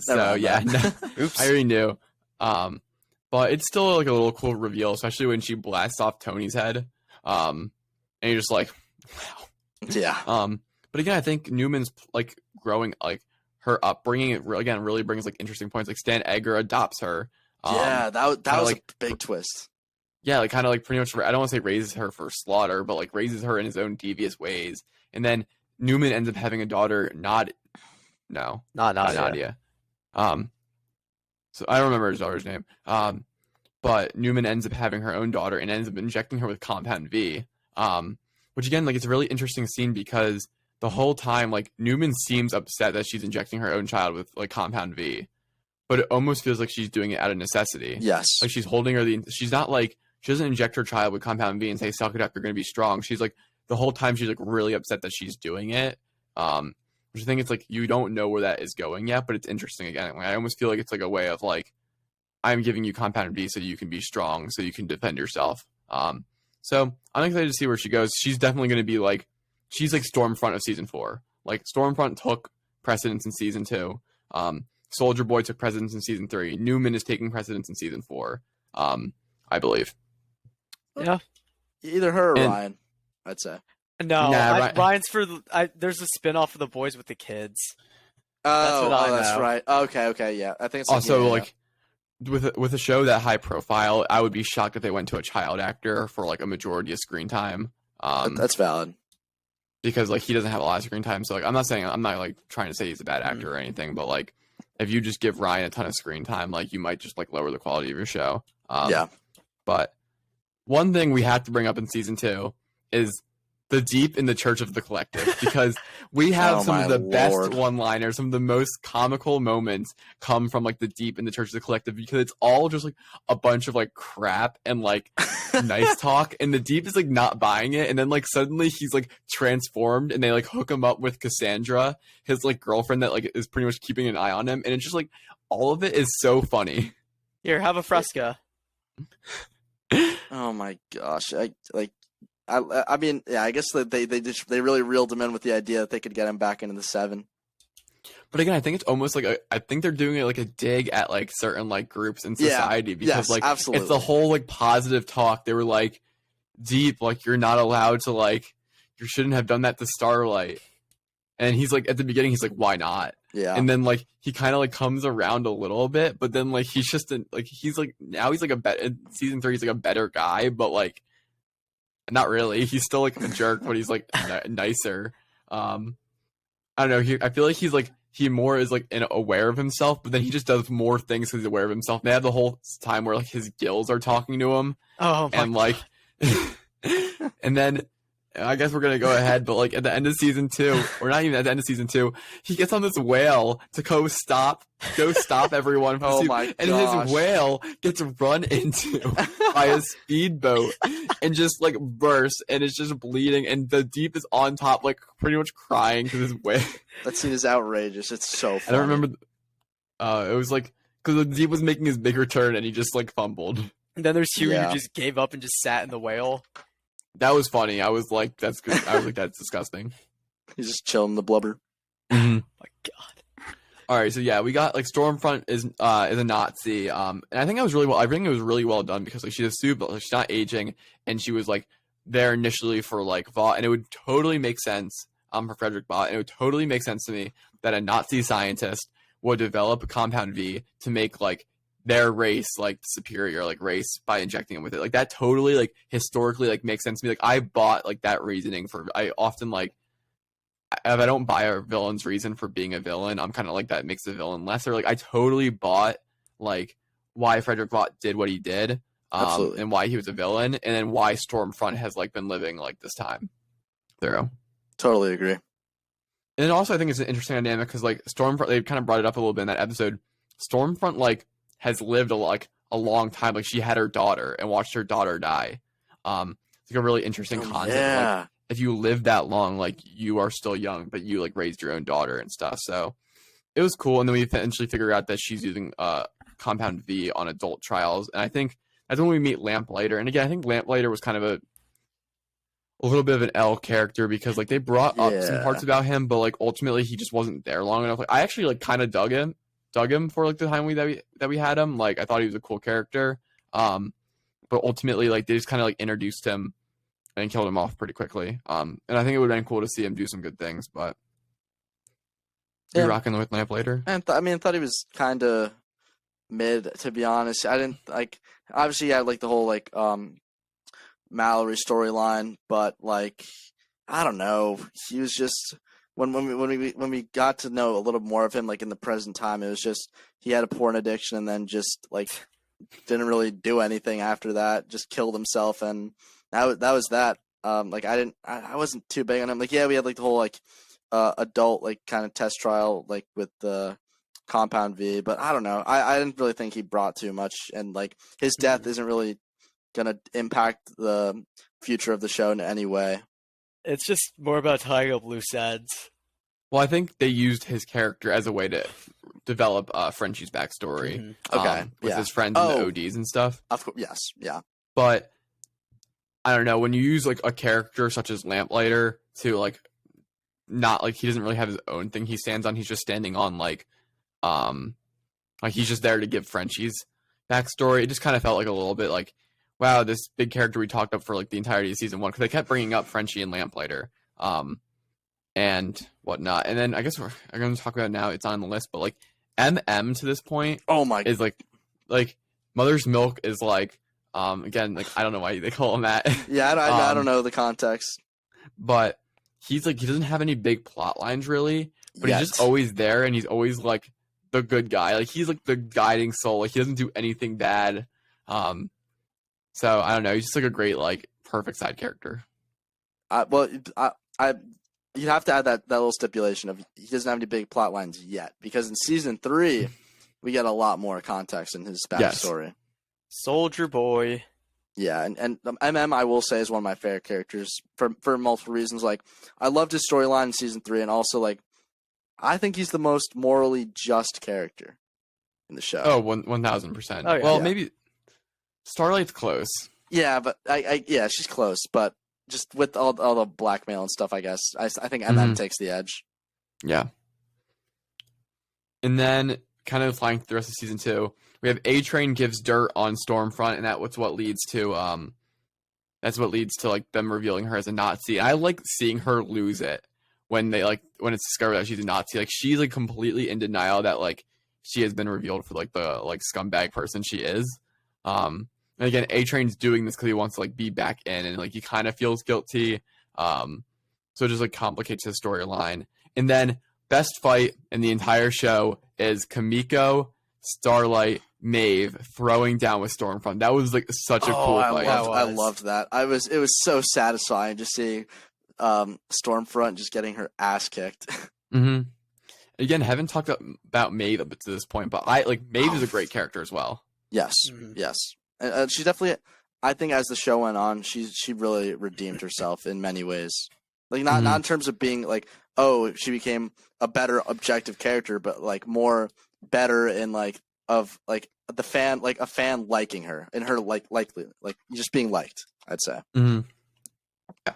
So yeah, oops. I already knew. But it's still like a little cool reveal, especially when she blasts off Tony's head. And you're just like, wow. Yeah. But again, I think Newman's like growing, like her upbringing, again, really brings like interesting points. Like Stan Edgar adopts her. Yeah, that was like a big twist. Yeah, like kind of like pretty much, I don't want to say raises her for slaughter, but like raises her in his own devious ways. And then Newman ends up having a daughter, not Nadia. So I don't remember his daughter's name. But Newman ends up having her own daughter and ends up injecting her with Compound V. Which again, like it's a really interesting scene because the whole time, like Newman seems upset that she's injecting her own child with like Compound V, but it almost feels like she's doing it out of necessity. Yes. Like she's holding her, she's not like, she doesn't inject her child with Compound V and say, suck it up, you're going to be strong. She's like, the whole time she's like really upset that she's doing it. Which I think it's like, you don't know where that is going yet, but it's interesting again. Like, I almost feel like it's like a way of like, I'm giving you Compound V so you can be strong, so you can defend yourself. So I'm excited to see where she goes. She's definitely going to be like, she's like Stormfront of season 4. Like Stormfront took precedence in season 2. Soldier Boy took precedence in season 3. Newman is taking precedence in season 4. I believe. Yeah. Either her or Ryan, I'd say. No, Ryan's for there's a spinoff of The Boys with the Kids. That's right. Okay, yeah. I think it's also like with a show that high profile, I would be shocked if they went to a child actor for like a majority of screen time. That's valid. Because like he doesn't have a lot of screen time, so like I'm not like trying to say he's a bad actor or anything, but like if you just give Ryan a ton of screen time, like you might just like lower the quality of your show. Yeah. But one thing we have to bring up in season 2 is the deep in the Church of the Collective, because we have some of the best one-liners, some of the most comical moments come from like the deep in the Church of the Collective, because it's all just like a bunch of like crap and like nice talk, and the deep is like not buying it, and then like suddenly he's like transformed and they like hook him up with Cassandra, his like girlfriend that like is pretty much keeping an eye on him, and it's just like all of it is so funny. Here, have a Fresca. Oh my gosh. I mean, yeah, I guess they really reeled him in with the idea that they could get him back into the 7. But again, I think it's almost like I think they're doing it like a dig at like certain like groups in society, because like absolutely. It's the whole like positive talk. They were like, deep, like you're not allowed to like, you shouldn't have done that to Starlight. And he's like, at the beginning, he's like, why not? Yeah. And then like he kind of like comes around a little bit, but then like he's just like he's like now he's like in season 3 he's like a better guy, but like not really. He's still like a jerk, but he's like nicer. I don't know. I feel like he's like he more is like aware of himself, but then he just does more things because he's aware of himself. They have the whole time where like his gills are talking to him. Oh my and like God. and then I guess we're gonna go ahead, but like at the end of season 2, or not even at the end of season 2, he gets on this whale to go stop everyone from Oh the my and gosh. his whale gets run into by a speedboat and just like bursts, and it's just bleeding, and the Deep is on top, like pretty much crying because his whale. That scene is outrageous. It's so funny. I don't remember. It was like because the Deep was making his big return, and he just like fumbled. And then there's Huey Yeah. who just gave up and just sat in the whale. That was funny. I was like, that's good. I was like, that's disgusting. He's just chilling the blubber. Mm-hmm. My God. All right, so yeah, we got like Stormfront is a Nazi, and I think it was really well. I think it was really well done because like she's a suit, but like, she's not aging, and she was like there initially for like Vought, and it would totally make sense for Frederick Vought, and it would totally make sense to me that a Nazi scientist would develop a compound V to make like their race like superior like race by injecting them with it. Like that totally like historically like makes sense to me. Like I bought like that reasoning for. I often like. If I don't buy a villain's reason for being a villain, I'm kind of like that makes the villain lesser. Like I totally bought like why Frederick Vought did what he did, Absolutely. and why he was a villain, and then why Stormfront has like been living like this time through. Totally agree. And then also I think it's an interesting dynamic because like Stormfront, they kind of brought it up a little bit in that episode. Stormfront like has lived a long time. Like she had her daughter and watched her daughter die. It's like a really interesting concept. Yeah. Like, if you live that long, like you are still young, but you like raised your own daughter and stuff. So it was cool. And then we eventually figure out that she's using Compound V on adult trials. And I think that's when we meet Lamplighter. And again, I think Lamplighter was kind of a little bit of an L character because like they brought up some parts about him, but like ultimately he just wasn't there long enough. Like I actually like kind of dug him for like the time that we had him. Like I thought he was a cool character. But ultimately like they just kind of like introduced him and killed him off pretty quickly. And I think it would have been cool to see him do some good things, but you rocking with Lamplighter? I thought he was kind of mid, to be honest. I didn't like. Obviously, he had like the whole like Mallory storyline, but like I don't know. He was just when we got to know a little more of him, like in the present time, it was just he had a porn addiction and then just like didn't really do anything after that. Just killed himself and. That was that. Like I wasn't too big on him. Like yeah, we had like the whole like adult like kind of test trial like with the Compound V, but I don't know. I didn't really think he brought too much, and like his death isn't really gonna impact the future of the show in any way. It's just more about tying up loose ends. Well, I think they used his character as a way to develop Frenchie's backstory. Mm-hmm. Okay, with his friends and the ODs and stuff. Of course, yes, yeah. But I don't know, when you use like a character such as Lamplighter to like not like he doesn't really have his own thing he stands on, he's just standing on like he's just there to give Frenchie's backstory. It just kind of felt like a little bit like, wow, this big character we talked up for like the entirety of season 1 because they kept bringing up Frenchie and Lamplighter and whatnot. And then I guess we're going to talk about it now. It's on the list, but like MM to this point, is like Mother's Milk is like. Again, like I don't know why they call him that. Yeah, I don't know the context. But he's like he doesn't have any big plot lines really, but he's just always there and he's always like the good guy. Like he's like the guiding soul. Like he doesn't do anything bad. So I don't know. He's just like a great like perfect side character. You'd have to add that little stipulation of he doesn't have any big plot lines yet because in season 3 we get a lot more context in his backstory. Yes. Soldier Boy. Yeah, and MM I will say is one of my favorite characters for multiple reasons. Like I loved his storyline in season 3, and also like I think he's the most morally just character in the show. Oh, 1,000%. Oh, yeah. Well, maybe Starlight's close. Yeah, but yeah, she's close, but just with all the blackmail and stuff, I guess I think MM takes the edge. Yeah. And then kind of flying through the rest of season 2. We have A-Train gives dirt on Stormfront, and that's what leads to like them revealing her as a Nazi. I like seeing her lose it when it's discovered that she's a Nazi. Like she's like completely in denial that like she has been revealed for like the like scumbag person she is. And again, A-Train's doing this because he wants to like be back in, and like he kind of feels guilty. So it just like complicates his storyline. And then best fight in the entire show is Kamiko, Starlight, Maeve throwing down with Stormfront. That was like such a cool fight. I loved that. It was so satisfying just seeing Stormfront just getting her ass kicked. Mm-hmm. Again, haven't talked about Maeve up to this point, but Maeve is a great character as well. Yes, yes, and she definitely. I think as the show went on, she really redeemed herself in many ways. Like not in terms of being like, oh, she became a better objective character, but like more better in like of like the fan, like a fan liking her and her like just being liked. I'd say. Mm-hmm. Yeah.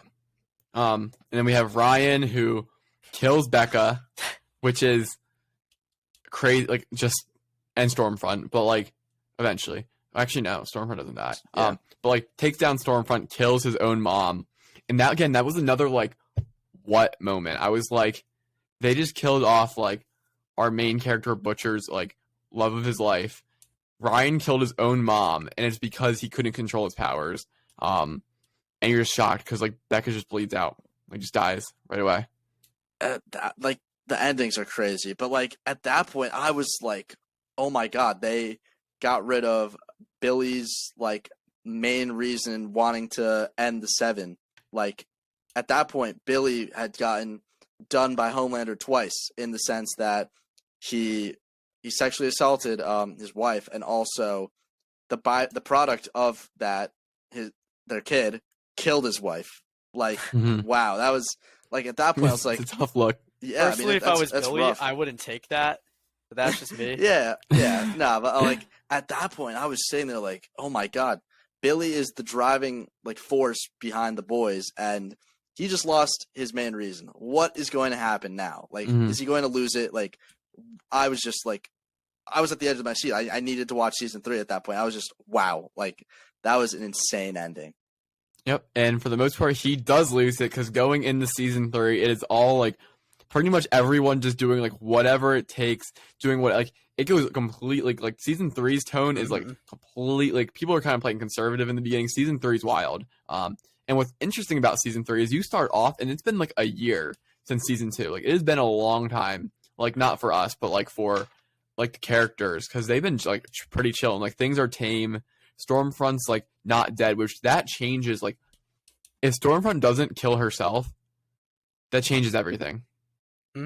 And then we have Ryan who kills Becca, which is crazy. Like just and Stormfront, but like eventually. Actually, no, Stormfront doesn't die. Yeah. But like takes down Stormfront, kills his own mom, and that was another like what moment. I was like, they just killed off like our main character Butcher's like love of his life. Ryan killed his own mom, and it's because he couldn't control his powers. And you're just shocked because like Becca just bleeds out, like just dies right away. Like the endings are crazy, but like at that point, I was like, oh my god, they got rid of Billy's like main reason wanting to end the 7. Like at that point, Billy had gotten done by Homelander twice in the sense that he sexually assaulted his wife, and also the product of that their kid killed his wife. Like wow, that was like at that point I was like, it's a tough look. Yeah, personally, if I was Billy, rough. I wouldn't take that. But that's just me. yeah, no, but like at that point, I was sitting there like, oh my god, Billy is the driving like force behind the boys, and he just lost his main reason. What is going to happen now? Like, is he going to lose it? Like, I was just like, I was at the edge of my seat. I needed to watch season 3 at that point. I was just wow, like that was an insane ending. Yep, and for the most part, he does lose it because going into season 3, it is all like pretty much everyone just doing like whatever it takes, doing what like it goes completely like season 3's tone is like completely like people are kind of playing conservative in the beginning. Season 3's wild. And what's interesting about season 3 is you start off and it's been like a year since season 2. Like it has been a long time. Like not for us, but like for like the characters because they've been like pretty chill and like things are tame. Stormfront's like not dead, which that changes. Like if Stormfront doesn't kill herself, that changes everything.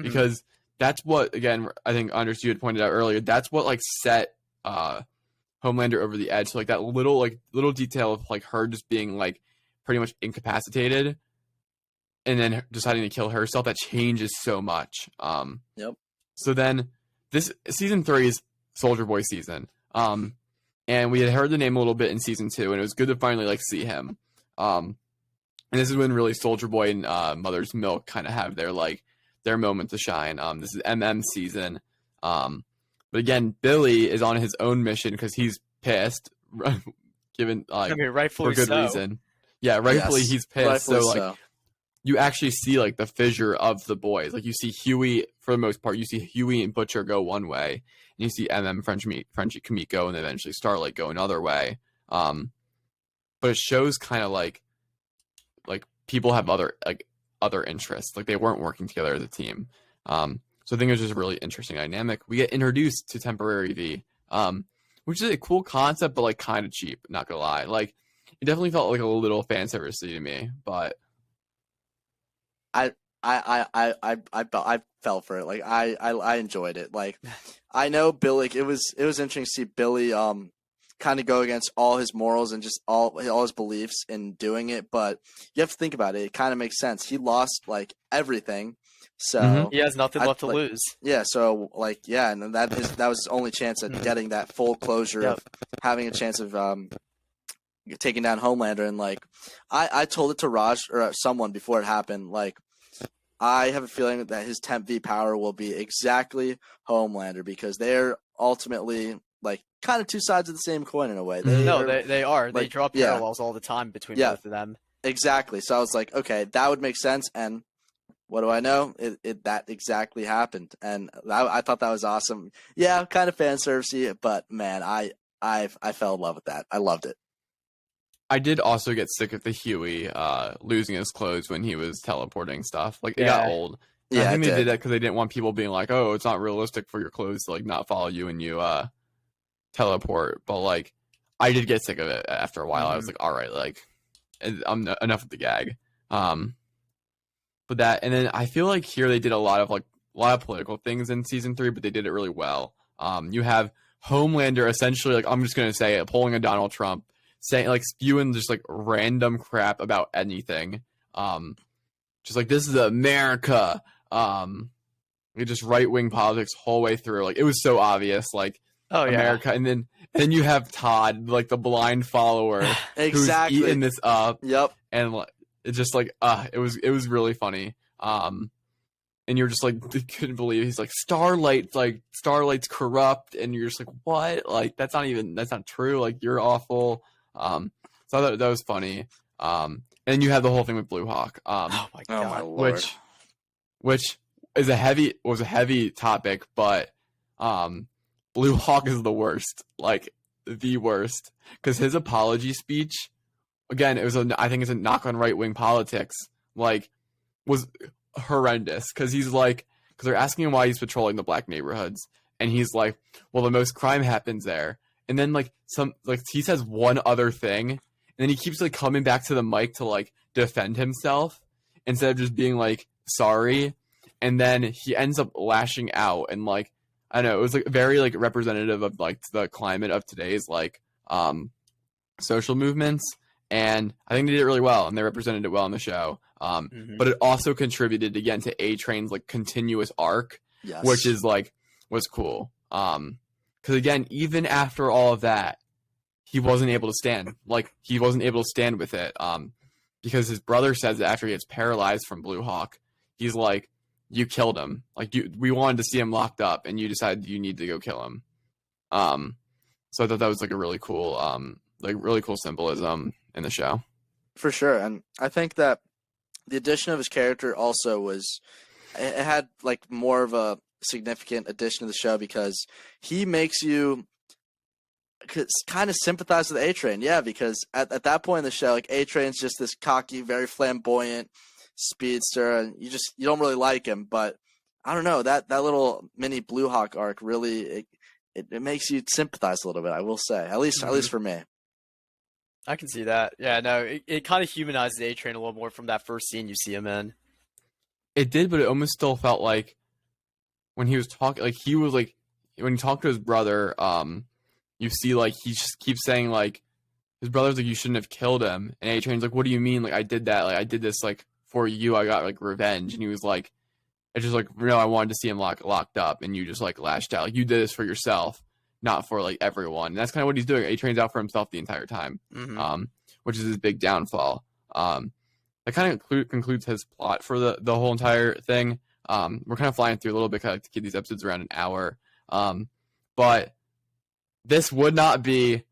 Because that's what, again, I think Anders, you had pointed out earlier, that's what like set Homelander over the edge. So like that little detail of like her just being like pretty much incapacitated and then deciding to kill herself, that changes so much. Yep. So then this season 3 is Soldier Boy season. And we had heard the name a little bit in season 2, and it was good to finally like see him. And this is when really Soldier Boy and Mother's Milk kind of have their moment to shine. This is MM season. But again, Billy is on his own mission because he's pissed, given like rightfully for good so. reason. Yeah, rightfully he's pissed. So like you actually see like the fissure of the boys. Like you see Huey for the most part. You see Huey and Butcher go one way, and you see MM, Frenchie, Kamiko, and eventually Starlight go another way. But it shows kind of like people have other interests. Like they weren't working together as a team. So I think it was just a really interesting dynamic. We get introduced to Temporary V, which is a cool concept, but like kind of cheap. Not gonna lie, like it definitely felt like a little fan service to me. But I fell for it. Like I enjoyed it. Like I know Billy. Like, it was interesting to see Billy kind of go against all his morals and just all his beliefs in doing it. But you have to think about it. It kind of makes sense. He lost like everything, so he has nothing left to lose. Yeah. So like and that was his only chance at getting that full closure of having a chance of taking down Homelander. And like I told it to Raj or someone before it happened. Like I have a feeling that his Temp V power will be exactly Homelander because they're ultimately like kind of two sides of the same coin in a way. They are. Like, they draw parallels all the time between both of them. Exactly. So I was like, okay, that would make sense. And what do I know? That exactly happened. And I thought that was awesome. Yeah, kind of fan servicey, but man, I fell in love with that. I loved it. I did also get sick of the Huey losing his clothes when he was teleporting stuff. Like it got old. And I think they did that because they didn't want people being like, "Oh, it's not realistic for your clothes to like not follow you and you teleport, but like I did get sick of it after a while. I was like, all right, like I'm enough of the gag. But that, and then I feel like here they did a lot of political things in season 3, but they did it really well. You have Homelander essentially, like, I'm just gonna say it, pulling a Donald Trump, saying, like, spewing just like random crap about anything. Just like, this is America. Just right-wing politics whole way through. Like, it was so obvious, like, America. And then you have Todd, like the blind follower, exactly, who's eating this up. Yep. And like, it's just like, it was really funny. And you're just like, you couldn't believe it. He's like, Starlight's corrupt, and you're just like, what? Like, that's not true. Like, you're awful. So I thought that was funny. And you have the whole thing with Blue Hawk. Oh my god, Lord. which was a heavy topic, but Blue Hawk is the worst, like the worst, because his apology speech, again, I think it's a knock on right wing politics, like, was horrendous, because they're asking him why he's patrolling the black neighborhoods, and he's like, well, the most crime happens there, and then like he says one other thing, and then he keeps like coming back to the mic to like defend himself instead of just being like sorry, and then he ends up lashing out, and like, I don't know, it was like very like representative of like the climate of today's like social movements, and I think they did it really well, and they represented it well in the show. But it also contributed again to A-Train's like continuous arc, yes, which is like was cool. Because again, even after all of that, he wasn't able to stand. Like, he wasn't able to stand with it. Because his brother says that after he gets paralyzed from Blue Hawk, he's like, you killed him. Like, we wanted to see him locked up, and you decided you need to go kill him. So I thought that was like a really cool symbolism in the show. For sure. And I think that the addition of his character also it had like more of a significant addition to the show, because he makes you kind of sympathize with A-Train. Yeah, because at that point in the show, like, A-Train's just this cocky, very flamboyant speedster, and you don't really like him. But I don't know, that little mini Blue Hawk arc really it makes you sympathize a little bit, I will say, at least for me. I can see that. Yeah, no, it kind of humanizes A-Train a little more from that first scene you see him in. It did, but it almost still felt like when he was talking, like, he was like, when he talked to his brother, you see like he just keeps saying like, his brother's like, you shouldn't have killed him, and A-Train's like, what do you mean? Like, I did that, like, I did this like for you, I got like revenge. And he was like, it's just like, no, I wanted to see him locked up, and you just like lashed out, like, you did this for yourself, not for like everyone. And that's kind of what he's doing. A-Train's out for himself the entire time, which is his big downfall. That kind of concludes his plot for the whole entire thing. We're kind of flying through a little bit, to keep these episodes around an hour. But this would not be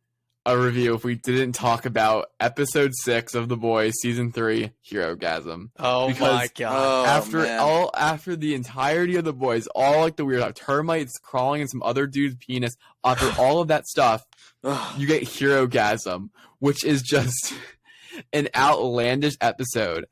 a review if we didn't talk about episode 6 of The Boys, season 3, Herogasm. Oh my god! After the entirety of The Boys, all like the weird termites crawling in some other dude's penis, after all of that stuff, you get Herogasm, which is just an outlandish episode.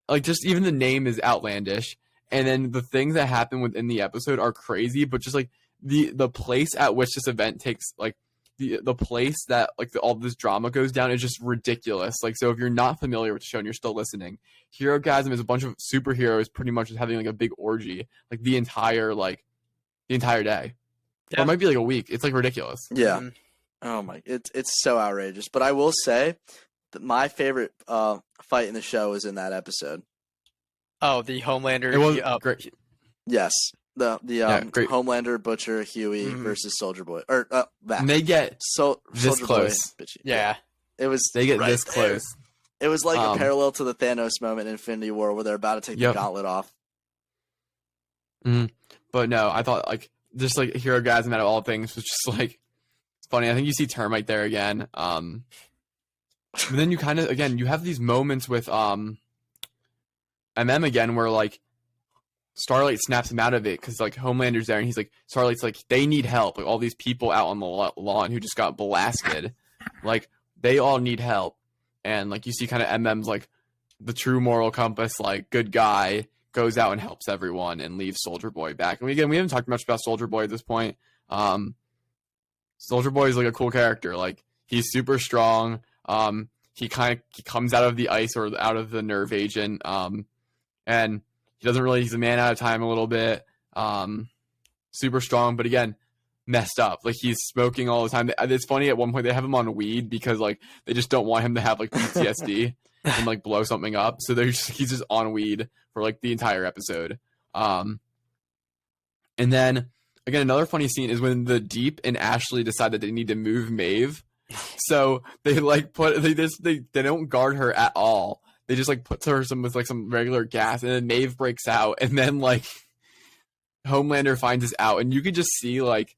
Like, just even the name is outlandish, and then the things that happen within the episode are crazy. But just like the place at which this event takes, like the place that like all this drama goes down is just ridiculous. Like, so if you're not familiar with the show and you're still listening, Herogasm is a bunch of superheroes pretty much just having like a big orgy, like the entire day. Yeah. Or it might be like a week. It's like ridiculous. Yeah. Oh my, it's so outrageous. But I will say that my favorite fight in the show is in that episode. Oh, the Homelander. It was great. Yes. The great. Homelander, Butcher, Huey versus Soldier Boy, or that. And they get this Soldier close. Boy. Yeah, it was. They get this close. It was like a parallel to the Thanos moment in Infinity War, where they're about to take the gauntlet off. But no, I thought like just like Herogasm out of all things was just like, it's funny. I think you see Termite there again. But then you kind of you have these moments with MM again, where like Starlight snaps him out of it, because like Homelander's there, and he's like, Starlight's like, they need help. Like, all these people out on the lawn who just got blasted, like, they all need help. And like, you see kind of MM's like the true moral compass, like, good guy, goes out and helps everyone and leaves Soldier Boy back. And we haven't talked much about Soldier Boy at this point. Soldier Boy is like a cool character. Like he's super strong. He comes out of the ice or out of the nerve agent. And he's a man out of time a little bit. Super strong, but again, messed up. Like he's smoking all the time. It's funny, at one point they have him on weed because like they just don't want him to have like PTSD and like blow something up. So he's just on weed for like the entire episode. And then again, another funny scene is when the Deep and Ashley decide that they need to move Maeve. So they like they don't guard her at all. They just like put her with some regular gas, and then Maeve breaks out, and then like Homelander finds us out, and you could just see like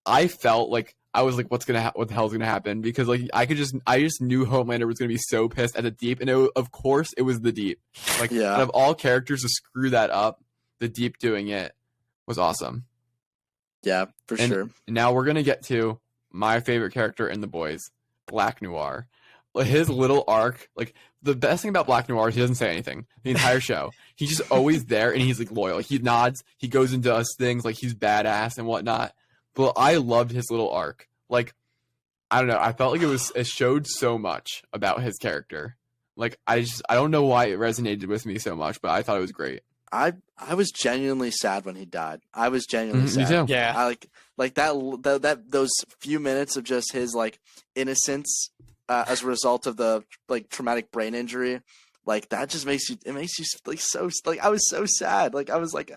I felt like I was like, what the hell's gonna happen? Because like I just knew Homelander was gonna be so pissed at the Deep, and of course it was the Deep. Like out of all characters to screw that up, the Deep doing it was awesome. Yeah, for sure. And now we're gonna get to my favorite character in The Boys, Black Noir. His little arc, like the best thing about Black Noir is he doesn't say anything the entire show. He's just always there, and he's like loyal. Like, he nods, he goes and does things, like he's badass and whatnot. But I loved his little arc. Like, I don't know, I felt like it showed so much about his character. Like I don't know why it resonated with me so much, but I thought it was great. I was genuinely sad when he died. I was genuinely sad. Me too. Yeah. I like that those few minutes of just his like innocence as a result of the like traumatic brain injury. Like that just makes you like so like I was so sad. Like I was like,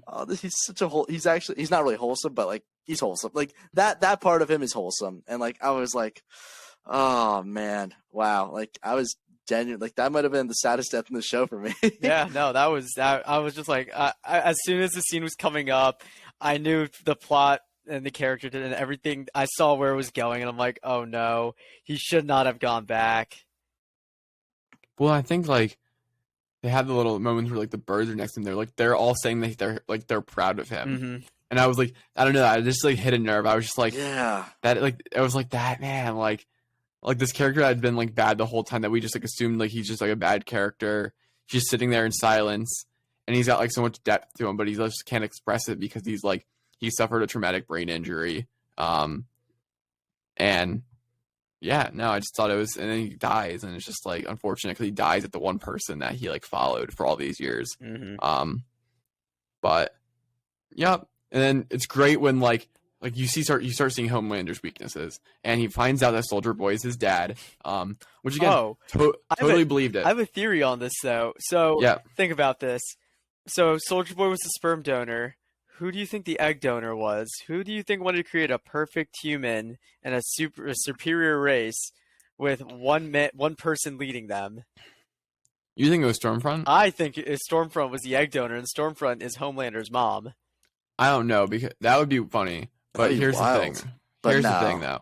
oh, he's such a he's not really wholesome, but like he's wholesome. Like that part of him is wholesome. And like I was like, oh man, wow. Like I was genuine. Like that might have been the saddest death in the show for me. Yeah, no, that was I was just like, as soon as the scene was coming up, I knew the plot and the character did and everything. I saw where it was going, and I'm like, oh no, he should not have gone back. Well, I think like they had the little moments where like the birds are next to him. They're all saying that they're proud of him. And I was like, I don't know, I just like hit a nerve. I was just like, yeah, that like I was like that man, like this character had been like bad the whole time that we just like assumed like he's just like a bad character. He's just sitting there in silence, and he's got like so much depth to him, but he just can't express it because he suffered a traumatic brain injury. And yeah, no, I just thought it was, and then he dies, and it's just like unfortunate because he dies at the one person that he like followed for all these years. But yep, and then it's great when like you start seeing Homelander's weaknesses, and he finds out that Soldier Boy is his dad. Which again, totally believed it. I have a theory on this though. So yeah. Think about this. So Soldier Boy was the sperm donor. Who do you think the egg donor was? Who do you think wanted to create a perfect human and a superior race with one person leading them? You think it was Stormfront? I think Stormfront was the egg donor, and Stormfront is Homelander's mom. I don't know, because that would be funny. But here's the thing. Here's the thing, though.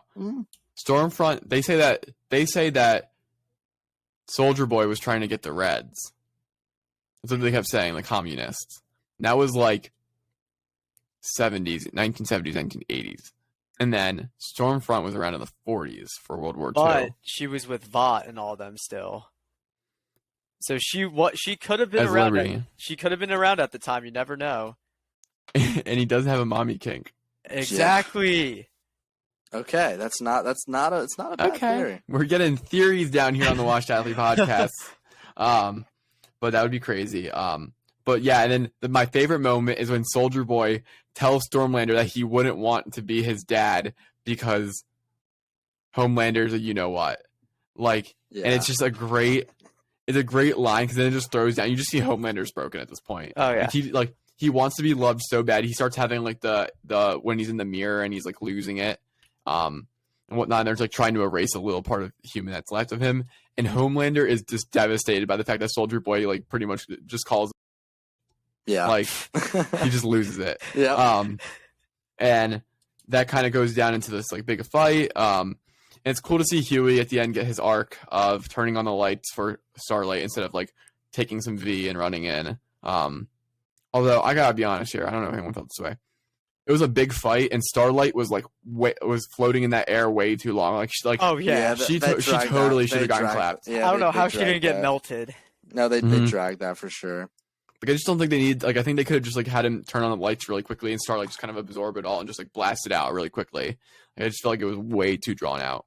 Stormfront. They say that Soldier Boy was trying to get the Reds. That's what they kept saying, the communists. And that was like 1970s, 1980s. And then Stormfront was around in the 40s for World War II. But she was with Vought and all them still. So she could have been around. She could have been around at the time. You never know. And he does have a mommy kink. Exactly. Okay, it's not a bad theory. We're getting theories down here on the Washed Athlete podcast. But that would be crazy. But yeah, and then my favorite moment is when Soldier Boy tells Stormlander that he wouldn't want to be his dad because Homelander's a you know what. Like, and it's just a great line because then it just throws down. You just see Homelander's broken at this point. Oh yeah. He wants to be loved so bad. He starts having like the when he's in the mirror and he's like losing it, and whatnot. And there's like trying to erase a little part of human that's left of him. And Homelander is just devastated by the fact that Soldier Boy like pretty much just calls. Yeah. Like he just loses it. Yeah. And that kind of goes down into this like big fight. And it's cool to see Huey at the end get his arc of turning on the lights for Starlight instead of like taking some V and running in. Although I gotta be honest here, I don't know if anyone felt this way. It was a big fight, and Starlight was like was floating in that air way too long. Like oh yeah, she totally should have gotten clapped. Yeah, I don't know how she didn't get melted. No, they dragged that for sure. Like, I just don't think they need, like, I think they could have just, like, had him turn on the lights really quickly and start, like, just kind of absorb it all and just, like, blast it out really quickly. Like, I just felt like it was way too drawn out.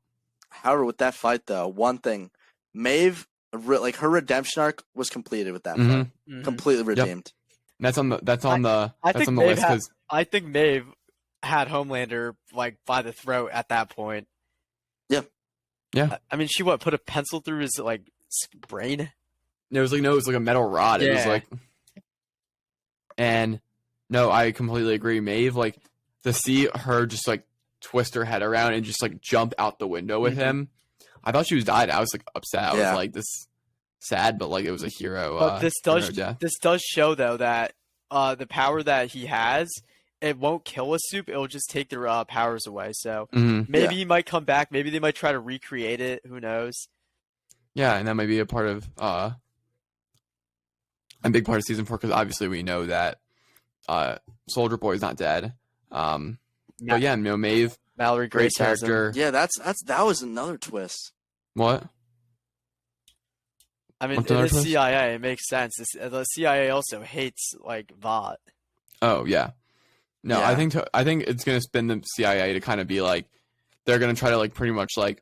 However, with that fight, though, one thing, Maeve, like, her redemption arc was completed with that fight. Completely redeemed. And that's on the Maeve list, because I think Maeve had Homelander, like, by the throat at that point. Yeah. I mean, she put a pencil through his, like, brain? it was like a metal rod. It was like, and no, I completely agree. Maeve, like, to see her just, like, twist her head around and just, like, jump out the window with him, I thought she was died. I was, like, upset. I was like, this sad, but, like, it was a hero. But this does show, though, that the power that he has, it won't kill a soup. It'll just take their powers away. So maybe he might come back. Maybe they might try to recreate it. Who knows? Yeah, and that might be a part of a big part of season 4, because obviously we know that Soldier Boy is not dead. But yeah, Maeve, Mallory great Grace has character. Yeah, that was another twist. What? I mean, it is CIA. It makes sense. The CIA also hates, like, Vought. Oh yeah. No, I think it's gonna spin the CIA to kind of be like, they're gonna try to, like, pretty much, like,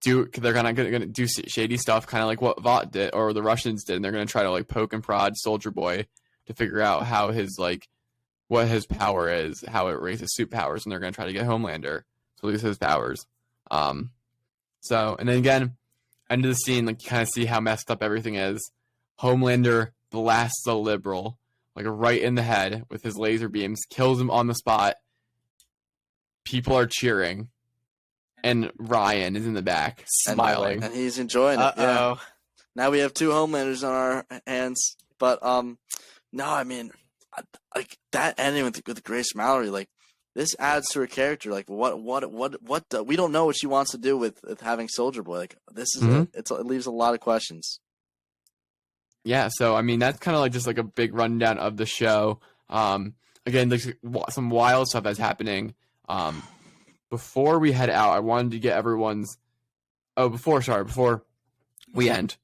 they're gonna do shady stuff, kind of like what Vought did or the Russians did, and they're gonna try to, like, poke and prod Soldier Boy to figure out how his, like, what his power is, how it raises suit powers, and they're gonna try to get Homelander to lose his powers. So, and then again, end of the scene, like, you kind of see how messed up everything is. Homelander blasts a liberal, like, right in the head with his laser beams, kills him on the spot. People are cheering, and Ryan is in the back smiling, and he's enjoying it. Yeah. Now we have 2 Homelanders on our hands, but no, I mean, like, that ending with Grace Mallory, like, this adds to her character. Like, what we don't know what she wants to do with having Soldier Boy. Like, this is it leaves a lot of questions. Yeah, so I mean, that's kind of like just like a big rundown of the show. Again, there's some wild stuff that's happening. Before we head out, I wanted to get everyone's. Before we end,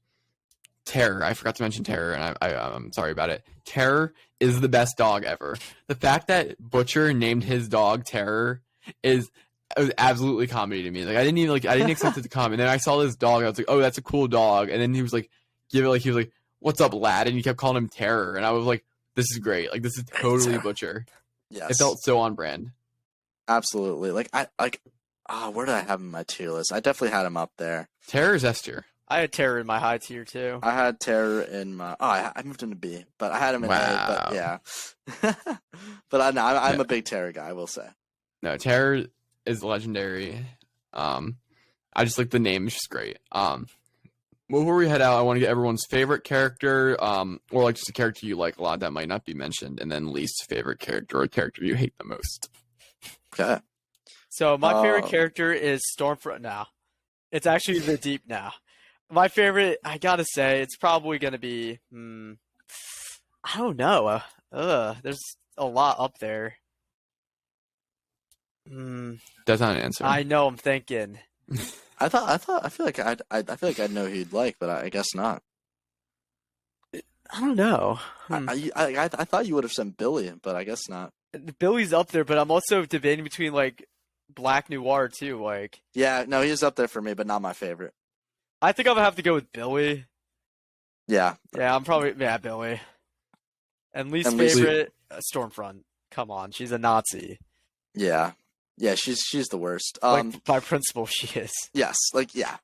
Terror. I forgot to mention Terror, and I'm sorry about it. Terror is the best dog ever. The fact that Butcher named his dog Terror was absolutely comedy to me. Like, I didn't expect it to come, and then I saw this dog. I was like, oh, that's a cool dog. And then he was like, what's up, lad? And he kept calling him Terror, and I was like, this is great. Like, this is totally Butcher. Yes, it felt so on brand. Absolutely. Where did I have him in my tier list? I definitely had him up there. Terror's S tier. I had Terror in my high tier too. I had Terror in my. I moved him to B, but I had him in A. But yeah, but I'm a big Terror guy. I will say. No, Terror is legendary. I just like the name. It's just great. Before we head out, I want to get everyone's favorite character, or like just a character you like a lot that might not be mentioned, and then least favorite character or character you hate the most. Okay. So my favorite character is Stormfront now. It's actually the Deep now. My favorite, I gotta say, it's probably gonna be. I don't know. There's a lot up there. That's not an answer. I know. I'm thinking. I feel like I know who you'd like, but I guess not. I don't know. I thought you would have said Billy, but I guess not. Billy's up there, but I'm also debating between, like, Black Noir too. Like, yeah, no, he's up there for me, but not my favorite. I think I'm gonna have to go with Billy. Yeah. Yeah, I'm probably Billy. And least favorite, Stormfront. Come on, she's a Nazi. Yeah. Yeah, she's the worst. Like, by principle, she is. Yes, like, yeah.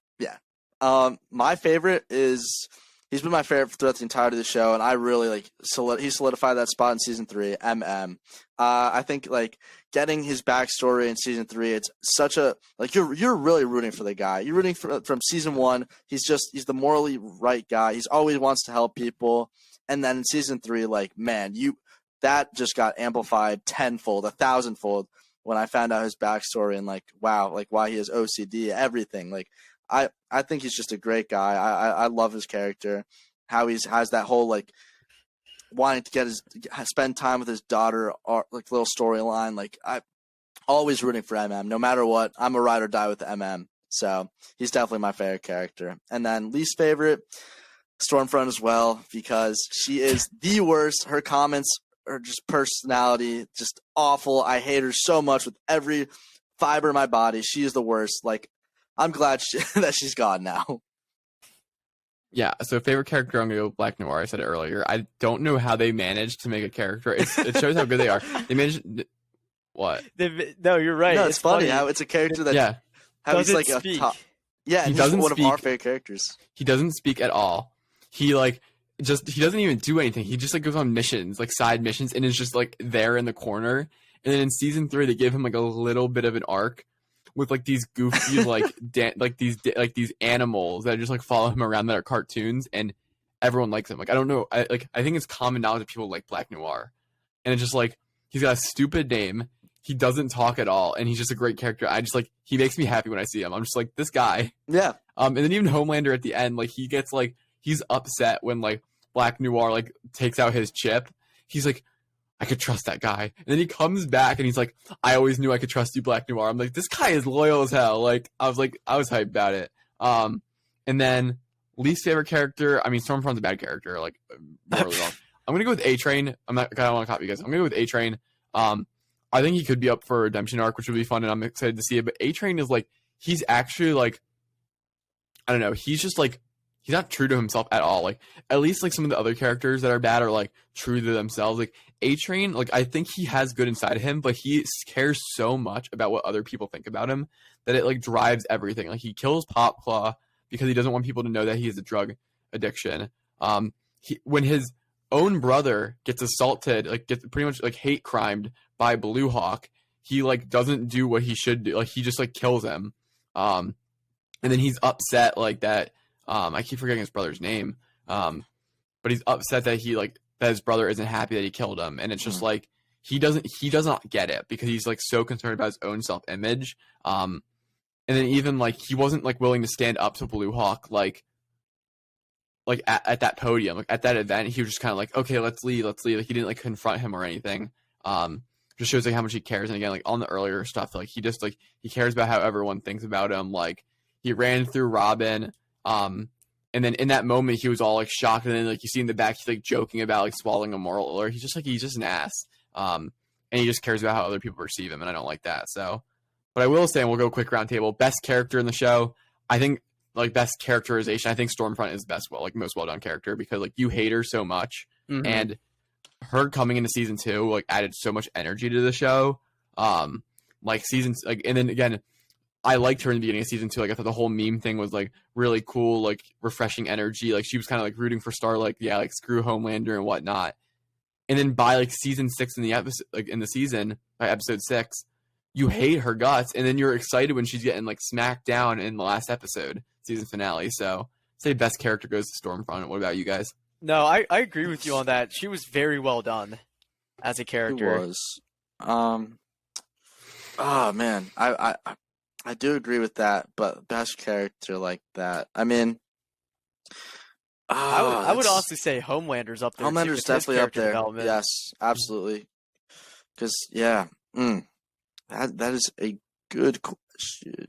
My favorite is, he's been my favorite throughout the entirety of the show, and I really, like, he solidified that spot in season 3. I think, like, getting his backstory in season 3, it's such a, like, you're really rooting for the guy. You're rooting from season 1. He's the morally right guy. He's always wants to help people, and then in season 3, like, man, that just got amplified tenfold, 1,000-fold. When I found out his backstory and, like, wow, like, why he has OCD, everything. Like, I think he's just a great guy. I love his character, how has that whole, like, wanting to spend time with his daughter, or, like, little storyline. Like, I always rooting for no matter what. I'm a ride or die with so he's definitely my favorite character. And then least favorite, Stormfront as well, because she is the worst. Her comments are just personality, just awful. I hate her so much with every fiber of my body. She is the worst. Like, I'm glad that she's gone now. Yeah, so favorite character, I'm going to go with Black Noir. I said it earlier. I don't know how they managed to make a character. It shows how good they are. They managed... What? No, you're right. No, it's funny how it's a character that how he's like speak. a top. Yeah, and he he's doesn't one speak. of our favorite characters. He doesn't speak at all. He like he doesn't even do anything. He just like goes on missions, like side missions, and is just like there in the corner. And then in season 3, they give him like a little bit of an arc with like these goofy like these animals that just like follow him around that are cartoons, and everyone likes him. Like I don't know, I think it's common knowledge that people like Black Noir, and it's just like he's got a stupid name. He doesn't talk at all, and he's just a great character. I just like he makes me happy when I see him. I'm just like this guy. Yeah. And then even Homelander at the end, like he gets like he's upset when like Black Noir like takes out his chip. He's like, I could trust that guy. And then he comes back and he's like, I always knew I could trust you, Black Noir. I'm like, this guy is loyal as hell. Like I was hyped about it. And then least favorite character. I mean, Stormfront's a bad character. Like morally wrong. I'm gonna go with A-Train. I don't want to copy you guys. I'm gonna go with A-Train. I think he could be up for a redemption arc, which would be fun, and I'm excited to see it. But A-Train is like, he's actually like, I don't know, he's just like, he's not true to himself at all. Like, at least like some of the other characters that are bad are like true to themselves. Like A-Train, like I think he has good inside of him, but he cares so much about what other people think about him that it like drives everything. Like he kills Popclaw because he doesn't want people to know that he has a drug addiction. When his own brother gets assaulted, like gets pretty much like hate crimed by Blue Hawk, he like doesn't do what he should do. Like he just like kills him. And then he's upset like that. I keep forgetting his brother's name. But he's upset that that his brother isn't happy that he killed him. And it's just like, he doesn't get it because he's like so concerned about his own self-image. And then even like, he wasn't like willing to stand up to Blue Hawk, like at that podium, like at that event, he was just kind of like, okay, let's leave. Like he didn't like confront him or anything. Just shows like how much he cares. And again, like on the earlier stuff, like he just like, he cares about how everyone thinks about him. Like he ran through Robin. And then in that moment, he was all like shocked. And then like you see in the back, he's like joking about like swallowing a moral alert. He's just an ass. And he just cares about how other people perceive him. And I don't like that. So, but I will say, and we'll go quick round table, best character in the show. I think like best characterization. I think Stormfront is best, like most well done character because like you hate her so much, and her coming into season 2 like added so much energy to the show. Like seasons like, and then again, I liked her in the beginning of season 2. Like I thought the whole meme thing was like really cool, like refreshing energy. Like she was kind of like rooting for Star, like yeah, like screw Homelander and whatnot. And then by like season 6 in the episode, like in the season by episode 6, you hate her guts, and then you're excited when she's getting like smacked down in the last episode, season finale. So say best character goes to Stormfront. What about you guys? No, I agree with you on that. She was very well done as a character. It was. Oh man, I do agree with that, but best character like that. I mean, I would also say Homelander's up there. Homelander's too, definitely up there. development. Yes, absolutely. Because that is a good question.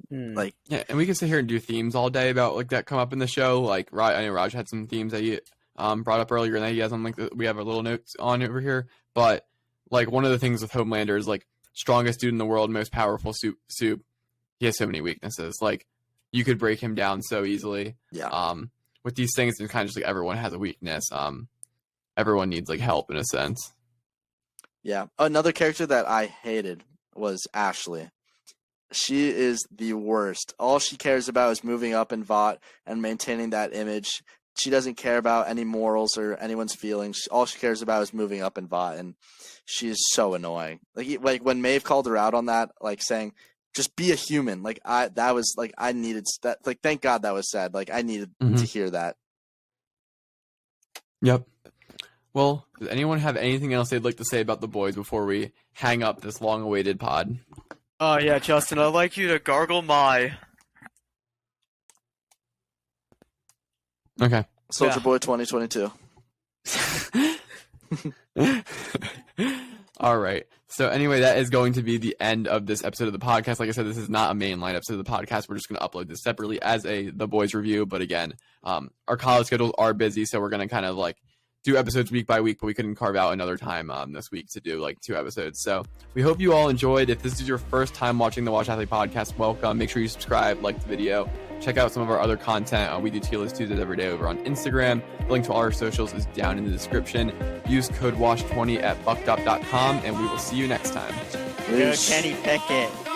Like yeah, and we can sit here and do themes all day about like that come up in the show. Like I know Raj had some themes that he brought up earlier, and that he has on like we have our little notes on over here. But like one of the things with Homelander is like strongest dude in the world, most powerful soup. He has so many weaknesses. Like you could break him down so easily. Yeah. With these things, it's kind of just like everyone has a weakness. Everyone needs like help in a sense. Yeah. Another character that I hated was Ashley. She is the worst. All she cares about is moving up in VOT and maintaining that image. She doesn't care about any morals or anyone's feelings. All she cares about is moving up in VOT, and she is so annoying. Like when Maeve called her out on that, like saying, "Just be a human." Like I needed that. Like thank God that was said. Like I needed to hear that. Yep. Well, does anyone have anything else they'd like to say about the boys before we hang up this long-awaited pod? Oh yeah, Justin, I'd like you to gargle my. Okay. Soldier Boy 2022. All right. So anyway, that is going to be the end of this episode of the podcast. Like I said, this is not a mainline episode of the podcast. We're just going to upload this separately as The Boys review. But again, our college schedules are busy, so we're going to kind of like do episodes week by week, but we couldn't carve out another time this week to do like 2 episodes. So we hope you all enjoyed. If this is your first time watching the Wash Athlete podcast, welcome. Make sure you subscribe, like the video. Check out some of our other content. We do Tier List Tuesdays every day over on Instagram. The link to all our socials is down in the description. Use code WASH20 at buckdop.com, and we will see you next time. Go Kenny Pickett.